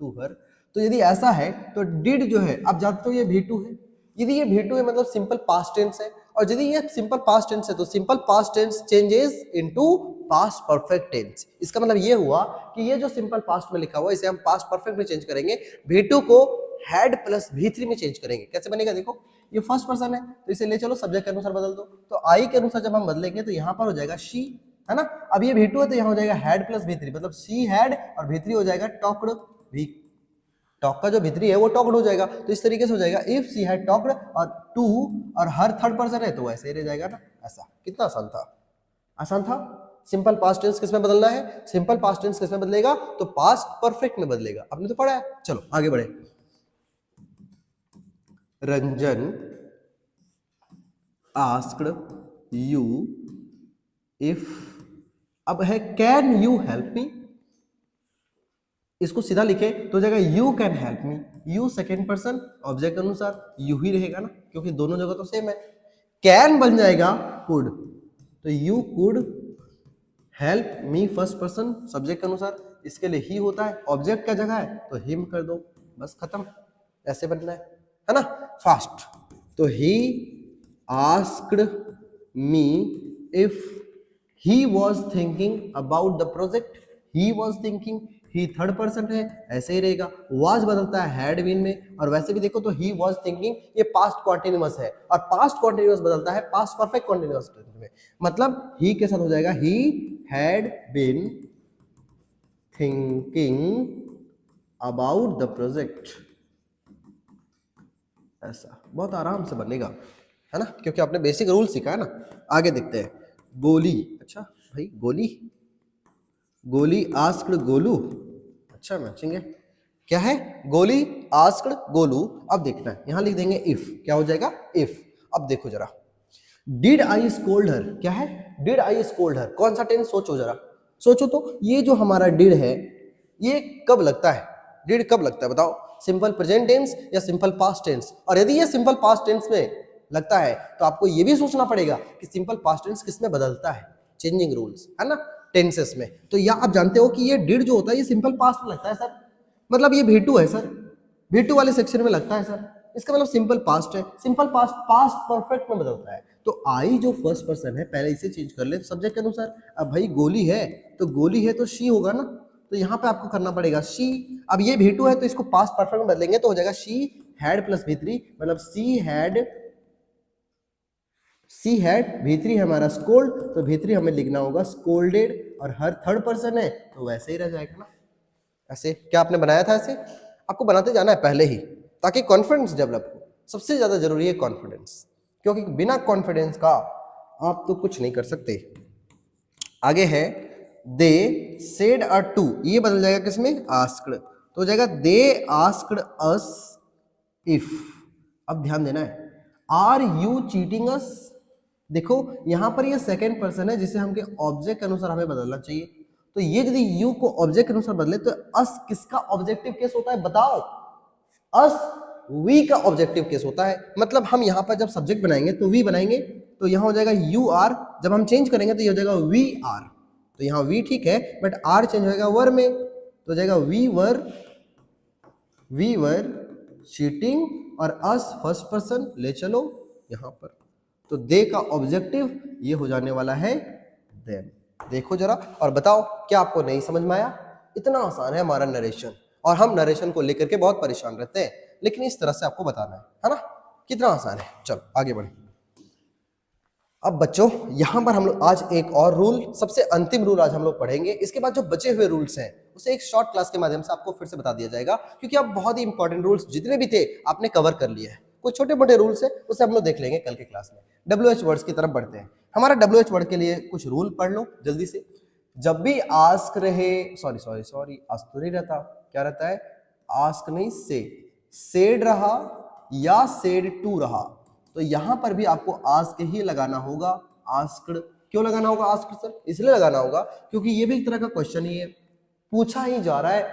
to her, तो यदि ऐसा है तो डिड जो है, आप जानते हो ये V2 है, यदि ये V2 है मतलब सिंपल पास्ट टेंस है, और यदि ये सिंपल पास्ट टेंस है तो simple past tense changes into past perfect tense. इसका मतलब ये हुआ कि ये जो सिंपल पास्ट में लिखा हुआ इसे हम पास्ट परफेक्ट में चेंज करेंगे, V2 को हैड प्लस V3 में चेंज करेंगे। कैसे बनेगा, देखो ये फर्स्ट पर्सन है तो इसे ले चलो सब्जेक्ट के अनुसार बदल दो, तो आई के अनुसार जब हम बदलेंगे तो यहाँ पर हो जाएगा शी, है ना। अब ये V2 है तो यहाँ हो जाएगा हैड प्लस V3, मतलब शी हैड और V3 हो जाएगा टॉक्ड, टॉक का जो V3 है वो टॉक्ड हो जाएगा। तो इस तरीके से हो जाएगा इफ शी हैड टॉक्ड, और टू और हर थर्ड पर्सन है तो वैसे ही रह जाएगा ना। ऐसा कितना आसान था, आसान था। सिंपल पास्ट टेंस किसमें बदलना है, सिंपल पास्ट टेंस किसमें बदलेगा, तो पास्ट परफेक्ट में बदलेगा, आपने तो पढ़ा है। चलो आगे बढ़े। रंजन आस्क्ड यू इफ, अब है कैन यू हेल्प मी, इसको सीधा लिखे तो जाएगा you can help me, you second person, object अनुसार यू ही रहेगा ना क्योंकि दोनों जगह तो सेम है। कैन बन जाएगा कुड, तो you could help me first person, subject के अनुसार, इसके लिए ही होता है, ऑब्जेक्ट क्या जगह है तो हिम कर दो, बस खत्म। ऐसे बनना है ना, फास्ट। तो he asked me if he was thinking about the project, he was thinking, he third person है, ऐसे ही रहेगा। वाज बदलता है हैड बीन में, और वैसे भी देखो तो ही वाज थिंकिंग ये पास्ट कॉन्टिन्यूअस है, और पास्ट कॉन्टिन्यूअस बदलता है पास्ट परफेक्ट कॉन्टिन्यूअस में, मतलब ही के साथ हो जाएगा he had been thinking about the project. ऐसा बहुत आराम से बनेगा, है ना, क्योंकि आपने बेसिक रूल सीखा है ना। आगे देखते हैं। गोली, अच्छा भाई गोली, गोली आस्क्ड गोलू, अच्छा मैचिंग है। क्या है, गोली आस्क्ड गोलू। अब देखना है यहां लिख देंगे इफ, क्या हो जाएगा इफ। अब देखो जरा, डिड आई स्कोल्ड हर, क्या है, डिड आई स्कोल्ड हर, कौन सा टेंस, सोचो जरा, सोचो तो ये जो हमारा डिड है ये कब लगता है, डिड कब लगता है बताओ, सिंपल प्रेजेंट टेंस या सिंपल पास्ट टेंस। और यदि ये सिंपल पास्ट टेंस में लगता है तो आपको ये भी सोचना पड़ेगा कि सिंपल पास्ट टेंस किसमें बदलता है, चेंजिंग रूल्स, है ना, टेंसेस में। तो या आप जानते हो कि ये डिड जो होता है ये सिंपल पास्ट में लगता है सर, मतलब ये V2 है सर, V2 वाले सेक्शन में लगता है सर, इसका मतलब सिंपल पास्ट है, सिंपल पास्ट पास्ट परफेक्ट में बदलता है। तो आई जो फर्स्ट पर्सन है पहले इसे चेंज कर ले सब्जेक्ट के अनुसार। अब भाई गोली है तो गोली है तो शी होगा ना, तो यहाँ पे आपको करना पड़ेगा शी। अब ये V2 है तो इसको पास्ट परफेक्ट में बदलेंगे तो हो जाएगा शी हैड प्लस V3, मतलब सी हैड V3 हमारा स्कोल्ड, तो V3 हमें लिखना होगा स्कोल्डेड, और हर थर्ड पर्सन है तो वैसे ही रह जाएगा ना। ऐसे क्या आपने बनाया था, ऐसे आपको बनाते जाना है पहले ही, ताकि कॉन्फिडेंस डेवलप हो। सबसे ज्यादा जरूरी है कॉन्फिडेंस, क्योंकि बिना कॉन्फिडेंस का आप तो कुछ नहीं कर सकते। आगे है दे सेड अ टू, ये बदल जाएगा किसमें, आस्क्ड, तो हो जाएगा दे आस्क्ड अस इफ। अब ध्यान देना है, आर यू चीटिंग अस, देखो यहां पर ये सेकेंड पर्सन है जिसे हम ऑब्जेक्ट के अनुसार हमें बदलना चाहिए, तो ये यदि यू को ऑब्जेक्ट के अनुसार बदले तो अस किसका ऑब्जेक्टिव केस होता है बताओ? अस वी का ऑब्जेक्टिव केस होता है। मतलब हम यहाँ पर जब सब्जेक्ट बनाएंगे तो वी बनाएंगे, तो यहाँ हो जाएगा यू आर, जब हम चेंज करेंगे तो ये हो जाएगा वी आर। तो यहाँ वी ठीक है, बट आर चेंज होएगा वर में, तो हो जाएगा वी वर चीटिंग और अस फर्स्ट पर्सन ले चलो यहाँ पर। तो दे का ऑब्जेक्टिव ये हो जाने वाला है देम। देखो जरा और बताओ क्या आपको नहीं समझ में आया? इतना आसान है हमारा नरेशन, और हम नरेशन को लेकर के बहुत परेशान रहते हैं, लेकिन इस तरह से आपको बताना है ना? कितना आसान है। चलो आगे बढ़े। अब बच्चों यहां पर हम लोग आज एक और रूल, सबसे अंतिम रूल आज हम लोग पढ़ेंगे। इसके बाद जो बचे हुए रूल्स हैं उसे एक शॉर्ट क्लास के माध्यम से आपको फिर से बता दिया जाएगा, क्योंकि अब बहुत ही इंपॉर्टेंट रूल्स जितने भी थे आपने कवर कर लिए हैं। कुछ छोटे मोटे रूल्स है उसे हम लोग देख लेंगे कल के क्लास में। WH वर्ड्स की तरफ बढ़ते हैं। हमारा WH वर्ड के लिए कुछ रूल पढ़ लो जल्दी से। जब भी आस्क रहे, सॉरी आस्क तो नहीं रहता, क्या रहता है? आस्क नहीं, सेड रहा या सेड टू रहा, तो यहां पर भी आपको आस्क ही लगाना होगा। आस्क्ड क्यों लगाना होगा? आस्क्ड सर इसलिए लगाना होगा क्योंकि ये भी एक तरह का क्वेश्चन ही है, पूछा ही जा रहा है।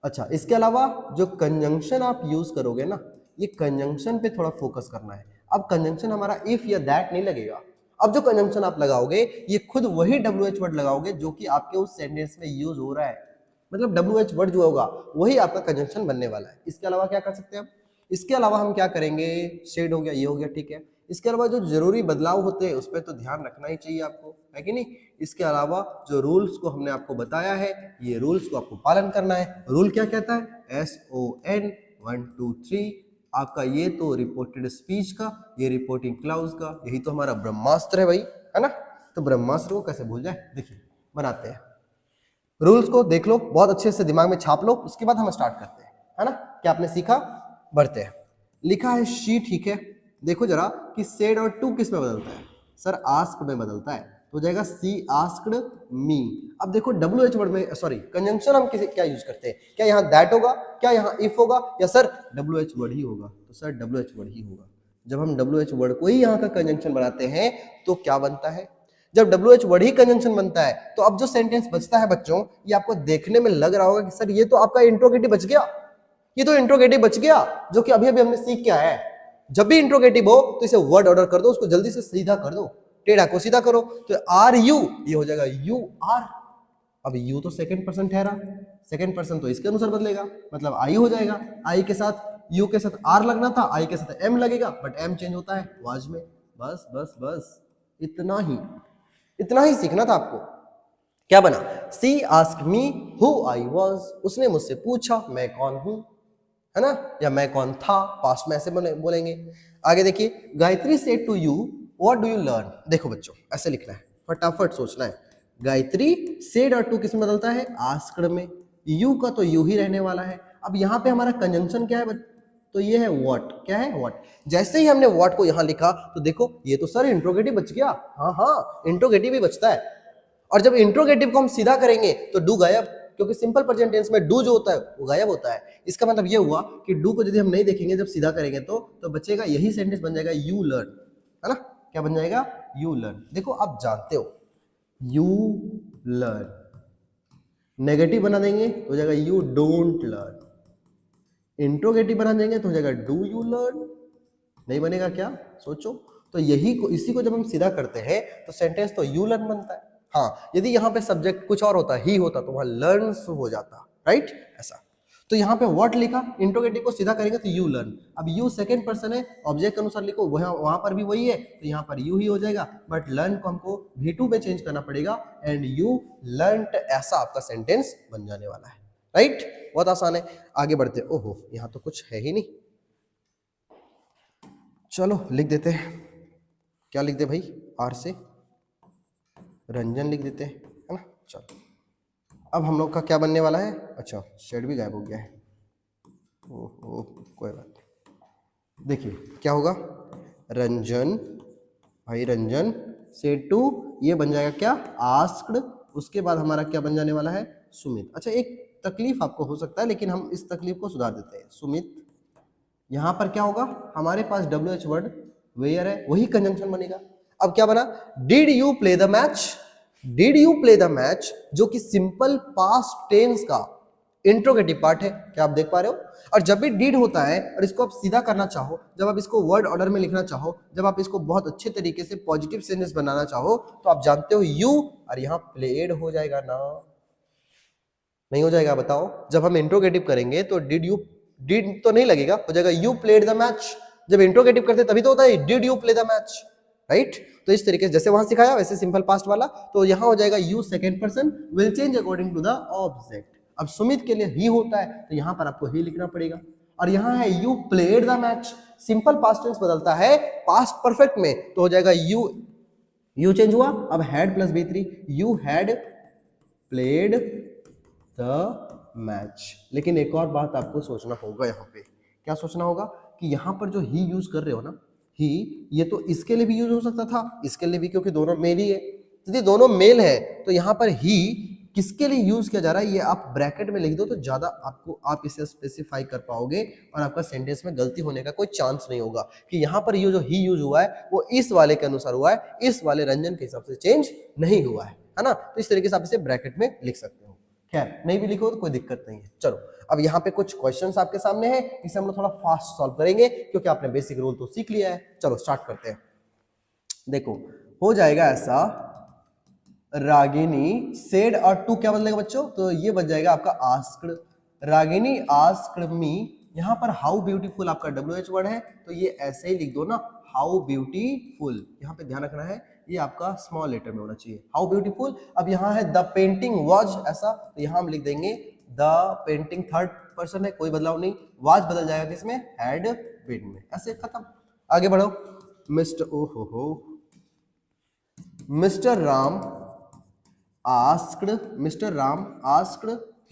अच्छा, इसके अलावा जो कंजंक्शन आप यूज करोगे ना, ये कंजंक्शन पे थोड़ा फोकस करना है। अब कंजंक्शन हमारा इफ या दैट नहीं लगेगा। अब जो कंजंक्शन आप लगाओगे ये खुद वही WH वर्ड लगाओगे जो कि आपके उस सेंटेंस में यूज हो रहा है। मतलब WH वर्ड जो होगा वही आपका कंजंक्शन बनने वाला है। इसके अलावा क्या कर सकते हैं हम? इसके अलावा हम क्या करेंगे? शेड हो गया, ये हो गया, ठीक है। इसके अलावा जो जरूरी बदलाव होते हैं उस पर तो ध्यान रखना ही चाहिए आपको, है कि नहीं? इसके अलावा जो रूल्स को हमने आपको बताया है, ये रूल्स को आपको पालन करना है। रूल क्या कहता है? SON 1 2 3। आपका ये तो रिपोर्टेड स्पीच का, ये रिपोर्टिंग क्लाउज का, यही तो हमारा ब्रह्मास्त्र है भाई, है ना? तो ब्रह्मास्त्र को कैसे भूल जाए? देखिए बनाते हैं। रूल्स को देख लो, बहुत अच्छे से दिमाग में छाप लो, उसके बाद हम स्टार्ट करते हैं, है ना? क्या आपने सीखा? बढ़ते हैं। लिखा है शी, ठीक है। देखो जरा कि सेड और टू किस में बदलता है? सर आस्क्ड में बदलता है, तो हो जाएगा सी आस्क्ड मी। अब देखो WH वर्ड में, सॉरी कंजंक्शन हम किसी क्या यूज करते हैं? क्या यहाँ दैट होगा, क्या यहाँ इफ होगा, या सर WH वर्ड ही होगा? तो सर WH वर्ड ही होगा। जब हम WH वर्ड को ही यहाँ का कंजंक्शन बनाते हैं तो क्या बनता है? जब WH वर्ड ही कंजंक्शन बनता है तो अब जो सेंटेंस बचता है बच्चों, ये आपको देखने में लग रहा होगा कि सर ये तो आपका इंट्रोगेटिव बच गया, ये तो इंट्रोगेटिव बच गया, जो कि अभी अभी हमने सीख क्या है। जब भी इंट्रोगेटिव हो तो इसे वर्ड ऑर्डर कर दो, उसको जल्दी से सीधा कर दो, टेढ़ा को सीधा करो। तो आर यू, ये हो जाएगा यू आर। अब यू तो सेकंड पर्सन ठहरा, सेकंड पर्सन तो इसके अनुसार बदलेगा, मतलब आई हो जाएगा। आई के साथ यू के साथ आर लगना था, आई के साथ एम लगेगा, बट एम चेंज होता है वाज में। बस बस बस इतना ही सीखना था आपको। क्या बना? She asked me who I was, उसने मुझसे पूछा मैं कौन हूं, है ना? या मैं कौन था, पास्ट में ऐसे बोलेंगे। आगे देखिए, Gayatri said to you what do you learn. देखो बच्चों ऐसे लिखना है, फटाफट सोचना है। गायत्री सेड और टू किस में बदलता है? आस्क्ड में। यू का तो यू ही रहने वाला है। अब यहाँ पे हमारा कंजंक्शन क्या है? तो ये है व्हाट। क्या है? व्हाट। जैसे ही हमने व्हाट को यहाँ लिखा तो देखो ये तो सर इंट्रोगेटिव बच गया। हाँ इंट्रोगेटिव ही बचता है। और जब इंट्रोगेटिव को हम सीधा करेंगे तो डू गायब, क्योंकि सिंपल प्रेजेंट टेंस में डू जो होता है वो गायब होता है। इसका मतलब ये हुआ कि डू को यदि हम नहीं देखेंगे, जब सीधा करेंगे तो बचेगा यही सेंटेंस बन जाएगा यू लर्न, है ना? क्या बन जाएगा? You learn. देखो आप जानते हो यू लर्न, नेगेटिव बना देंगे तो हो जाएगा यू डोंट लर्न, इंट्रोगेटिव बना देंगे तो हो जाएगा डू यू लर्न। नहीं बनेगा क्या? सोचो। तो इसी को जब हम सीधा करते हैं तो सेंटेंस तो यू लर्न बनता है। हाँ, यदि यहाँ पे सब्जेक्ट कुछ और होता, ही होता, तो वहां लर्न्स हो जाता, राइट? ऐसा। तो यहाँ पे व्हाट लिखा, इंट्रोगेटिव को सीधा करेंगे तो यू लर्न। अब यू सेकंड पर्सन है, ऑब्जेक्ट के अनुसार लिखो, वहां पर भी वही है, तो यहाँ पर यू ही हो जाएगा, बट लर्न को हमको V2 पे चेंज करना पड़ेगा, एंड यू लर्नड, ऐसा आपका सेंटेंस बन जाने वाला है, राइट? बहुत आसान है। आगे बढ़ते। ओहो, यहाँ तो कुछ है ही नहीं। चलो लिख देते हैं। क्या लिख दे भाई? आर से रंजन लिख देते हैं, है ना? चलो अब हम लोग का क्या बनने वाला है? अच्छा शेड भी गायब हो गया है। ओहो कोई बात नहीं। देखिए क्या होगा? रंजन, भाई रंजन सेड टू, ये बन जाएगा क्या? आस्क्ड। उसके बाद हमारा क्या बन जाने वाला है? सुमित। अच्छा एक तकलीफ आपको हो सकता है, लेकिन हम इस तकलीफ को सुधार देते हैं। सुमित, यहां पर क्या होगा? हमारे पास WH वर्ड वेयर है, वही कंजंक्शन बनेगा। अब क्या बना? Did you play the match? Did you play the match, जो कि सिंपल पास्ट टेंस का इंट्रोगेटिव पार्ट है, क्या आप देख पा रहे हो। और जब भी डिड होता है और इसको आप सीधा करना चाहो, जब आप इसको वर्ड ऑर्डर में लिखना चाहो, जब आप इसको बहुत अच्छे तरीके से पॉजिटिव सेंटेंस बनाना चाहो, तो आप जानते हो यू, और यहां प्लेड हो जाएगा ना, नहीं हो जाएगा बताओ। जब हम इंट्रोगेटिव करेंगे तो डिड तो नहीं लगेगा, हो जाएगा यू प्लेड द मैच। जब इंट्रोगेटिव करते तभी तो होता है did you play the match, right. तो इस तरीके से जैसे वहां सिखाया वैसे सिंपल पास्ट वाला, तो यहां हो जाएगा you second person will change according to the object. अब सुमित के लिए ही होता है तो यहां पर आपको ही लिखना पड़ेगा। और यहां है you played the match, simple past tense बदलता है पास्ट परफेक्ट में, तो हो जाएगा यू चेंज हुआ, अब had plus B3, you had played the match. लेकिन एक और बात आपको सोचना होगा, यहाँ पे क्या सोचना होगा कि यहाँ पर जो ही यूज कर रहे हो ना, ही, ये तो इसके लिए भी यूज हो सकता था, इसके लिए भी, क्योंकि दोनों मेल ही है। यदि दोनों मेल है तो यहाँ पर ही किसके लिए यूज किया जा रहा है, ये आप ब्रैकेट में लिख दो तो ज्यादा आप इसे स्पेसिफाई कर पाओगे और आपका सेंटेंस में गलती होने का कोई चांस नहीं होगा कि यहाँ पर ये जो ही यूज हुआ है वो इस वाले के अनुसार हुआ है, इस वाले रंजन के हिसाब से चेंज नहीं हुआ है ना। तो इस तरीके से आप इसे ब्रैकेट में लिख सकते हो। खैर नहीं भी लिखो तो कोई दिक्कत नहीं है। चलो अब यहाँ पे कुछ क्वेश्चंस आपके सामने हैं, इसे हम लोग थोड़ा फास्ट सॉल्व करेंगे क्योंकि आपने बेसिक रूल तो सीख लिया है। चलो स्टार्ट करते हैं। देखो हो जाएगा ऐसा, रागिनी सेड और टू क्या बदलेगा बच्चों, तो ये बन जाएगा आपका आस्क्ड। रागिनी आस्क्ड मी, यहाँ पर हाउ ब्यूटीफुल आपका WH वर्ड है तो ये ऐसे ही लिख दो ना, हाउ ब्यूटीफुल। यहाँ पे ध्यान रखना है ये आपका स्मॉल लेटर में होना चाहिए, हाउ ब्यूटीफुल। अब यहाँ है द पेंटिंग वाज ऐसा, तो यहाँ हम लिख देंगे द पेंटिंग, थर्ड पर्सन है, कोई बदलाव नहीं, वाज बदल जाएगा किसमें, हैड बीन में, ऐसे खत्म। आगे बढ़ो। Mister Ram asked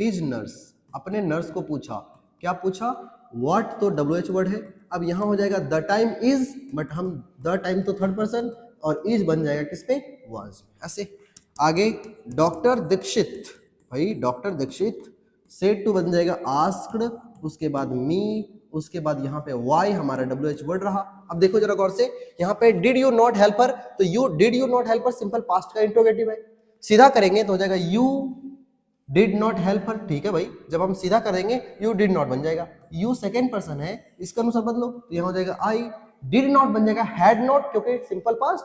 his nurse, अपने नर्स को पूछा, क्या पूछा, व्हाट तो WH वर्ड है। अब यहां हो जाएगा द टाइम इज, बट हम द टाइम तो थर्ड पर्सन और इज बन जाएगा किसपे, वाज। ऐसे आगे डॉक्टर दीक्षित, भाई डॉक्टर दीक्षित सेड टू बन जाएगा आस्क्ड, उसके बाद मी, उसके बाद यहाँ पे वाई हमारा WH वर्ड रहा। अब देखो जरा गौर से, यहाँ पे did you not help her, तो you did you not help her simple past का इंट्रोगेटिव है, सीधा करेंगे तो हो जाएगा you did not help her. ठीक है भाई, जब हम सीधा करेंगे यू डिड नॉट बन जाएगा, यू सेकंड पर्सन है इसका अनुसार बदलो, तो यहाँ हो जाएगा आई, डिड नॉट बन जाएगा हैड नॉट, क्योंकि सिंपल पास्ट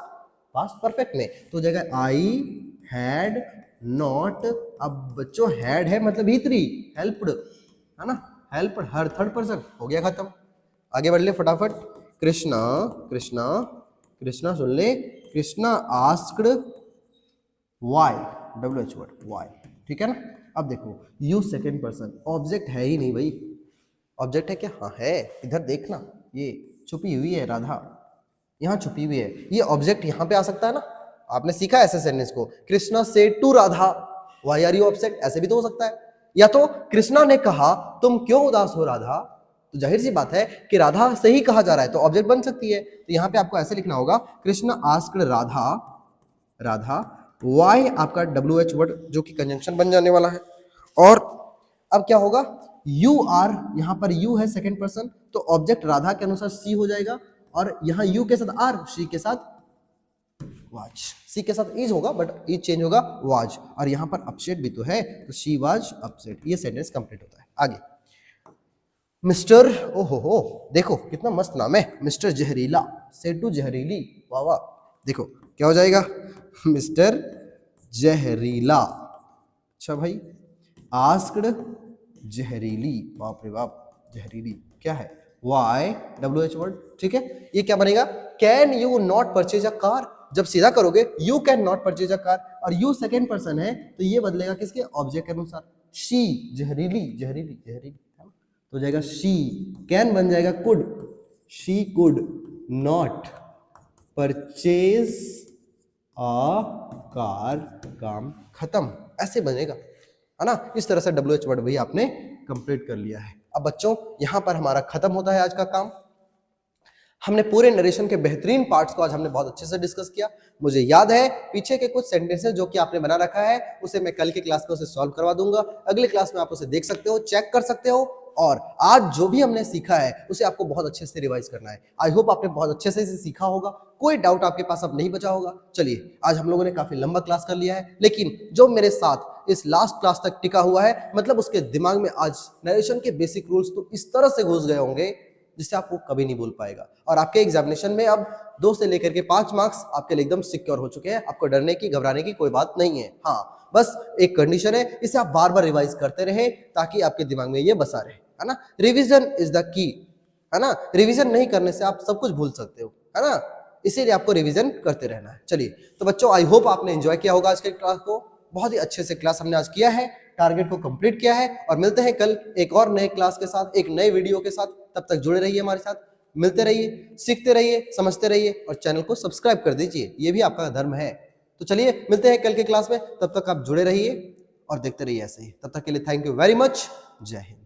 परफेक्ट में, तो हो जाएगा आई हैड नॉट। अब बच्चों हैड है मतलब ही थ्री, हेल्प्ड है ना, हेल्प्ड हर थर्ड पर्सन, हो गया खत्म। आगे बढ़ ले फटाफट। कृष्णा सुन ले, Krishna asked why, WH word why, ठीक है ना। अब देखो यू सेकेंड पर्सन, ऑब्जेक्ट है ही नहीं भाई, ऑब्जेक्ट है क्या, हाँ है, इधर देखना ये छुपी हुई है राधा, यहाँ छुपी हुई है, ये ऑब्जेक्ट यहाँ पे आ सकता है ना, आपने सीखा ऐसे सेंटेंस को, Krishna said to Radha why are you upset, ऐसे भी तो हो सकता है। या तो कृष्णा ने कहा तुम क्यों उदास हो राधा, तो जाहिर सी बात है कि राधा से ही कहा जा रहा है तो ऑब्जेक्ट बन सकती है, तो यहाँ पे आपको ऐसे लिखना होगा, कृष्णा आस्क्ड राधा वाई आपका WH वर्ड जो कि कंजंक्शन बन जाने वाला है। और अब क्या होगा, यू आर, यहाँ पर यू है सेकंड पर्सन तो ऑब्जेक्ट राधा के अनुसार सी हो जाएगा, और यहाँ यू के साथ आर, शी के साथ वाज, सी के साथ इज होगा बट इज चेंज होगा वाज, और यहाँ पर अपसेट भी तो है तो शी वाज अपसेट, ये सेंटेंस कंप्लीट होता है। आगे मिस्टर, ओहो देखो कितना मस्त नाम है, मिस्टर जहरीला सेड टू जहरीली, वाह वाह, देखो क्या हो जाएगा, मिस्टर जहरीला, अच्छा भाई, आस्क्ड जहरीली, बाप रे बाप, जहरीली क्या है, वाई WH वर्ड, ठीक है। ये क्या बनेगा, can you not purchase a car, जब सीधा करोगे you can not purchase a car, और यू सेकेंड पर्सन है तो ये बदलेगा किसके, ऑब्जेक्ट के अनुसार, शी जहरीली, तो जाएगा शी, कैन बन जाएगा could, she could not purchase a car, काम खत्म, ऐसे बनेगा, है ना। इस तरह से WH वर्ड भी आपने कंप्लीट कर लिया है। अब बच्चों यहां पर हमारा खत्म होता है आज का काम। हमने पूरे नरेशन के बेहतरीन पार्ट्स को आज हमने बहुत अच्छे से डिस्कस किया। मुझे याद है पीछे के कुछ सेंटेंसेस जो कि आपने बना रखा है उसे मैं कल के क्लास में उसे सॉल्व करवा दूंगा, अगले क्लास में आप उसे देख सकते हो, चेक कर सकते हो, और आज जो भी हमने सीखा है उसे आपको बहुत अच्छे से रिवाइज करना है। आई होप आपने बहुत अच्छे से इसे सीखा होगा, कोई डाउट आपके पास अब नहीं बचा होगा। चलिए, आज हम लोगों ने काफी लंबा क्लास कर लिया है, लेकिन जो मेरे साथ इस लास्ट क्लास तक टिका हुआ है, मतलब उसके दिमाग में आज नरेशन के बेसिक रूल्स तो इस तरह से घुस गए होंगे जिससे आपको कभी नहीं भूल पाएगा। और आपके एग्जामिनेशन में अब 2 से लेकर के 5 मार्क्स आपके लिए एकदम सिक्योर हो चुके हैं। आपको डरने की, घबराने की कोई बात नहीं है। हाँ, बस एक कंडीशन है, इसे आप बार बार रिवाइज करते रहे ताकि आपके दिमाग में ये बसा रहे, है ना। रिवीजन इज द की, है ना। रिवीजन नहीं करने से आप सब कुछ भूल सकते हो, है ना। इसीलिए आपको रिवीजन करते रहना है। चलिए, तो बच्चों आई होप आपने एंजॉय किया होगा आज के क्लास को। बहुत ही अच्छे से क्लास हमने आज किया है, टारगेट को कंप्लीट किया है, और मिलते हैं कल एक और नए क्लास के साथ, एक नए वीडियो के साथ। तब तक जुड़े रहिए हमारे साथ, मिलते रहिए, सीखते रहिए, समझते रहिए, और चैनल को सब्सक्राइब कर दीजिए, ये भी आपका धर्म है। तो चलिए, मिलते हैं कल के क्लास में, तब तक आप जुड़े रहिए और देखते रहिए ऐसे ही। तब तक के लिए थैंक यू वेरी मच। जय हिंद।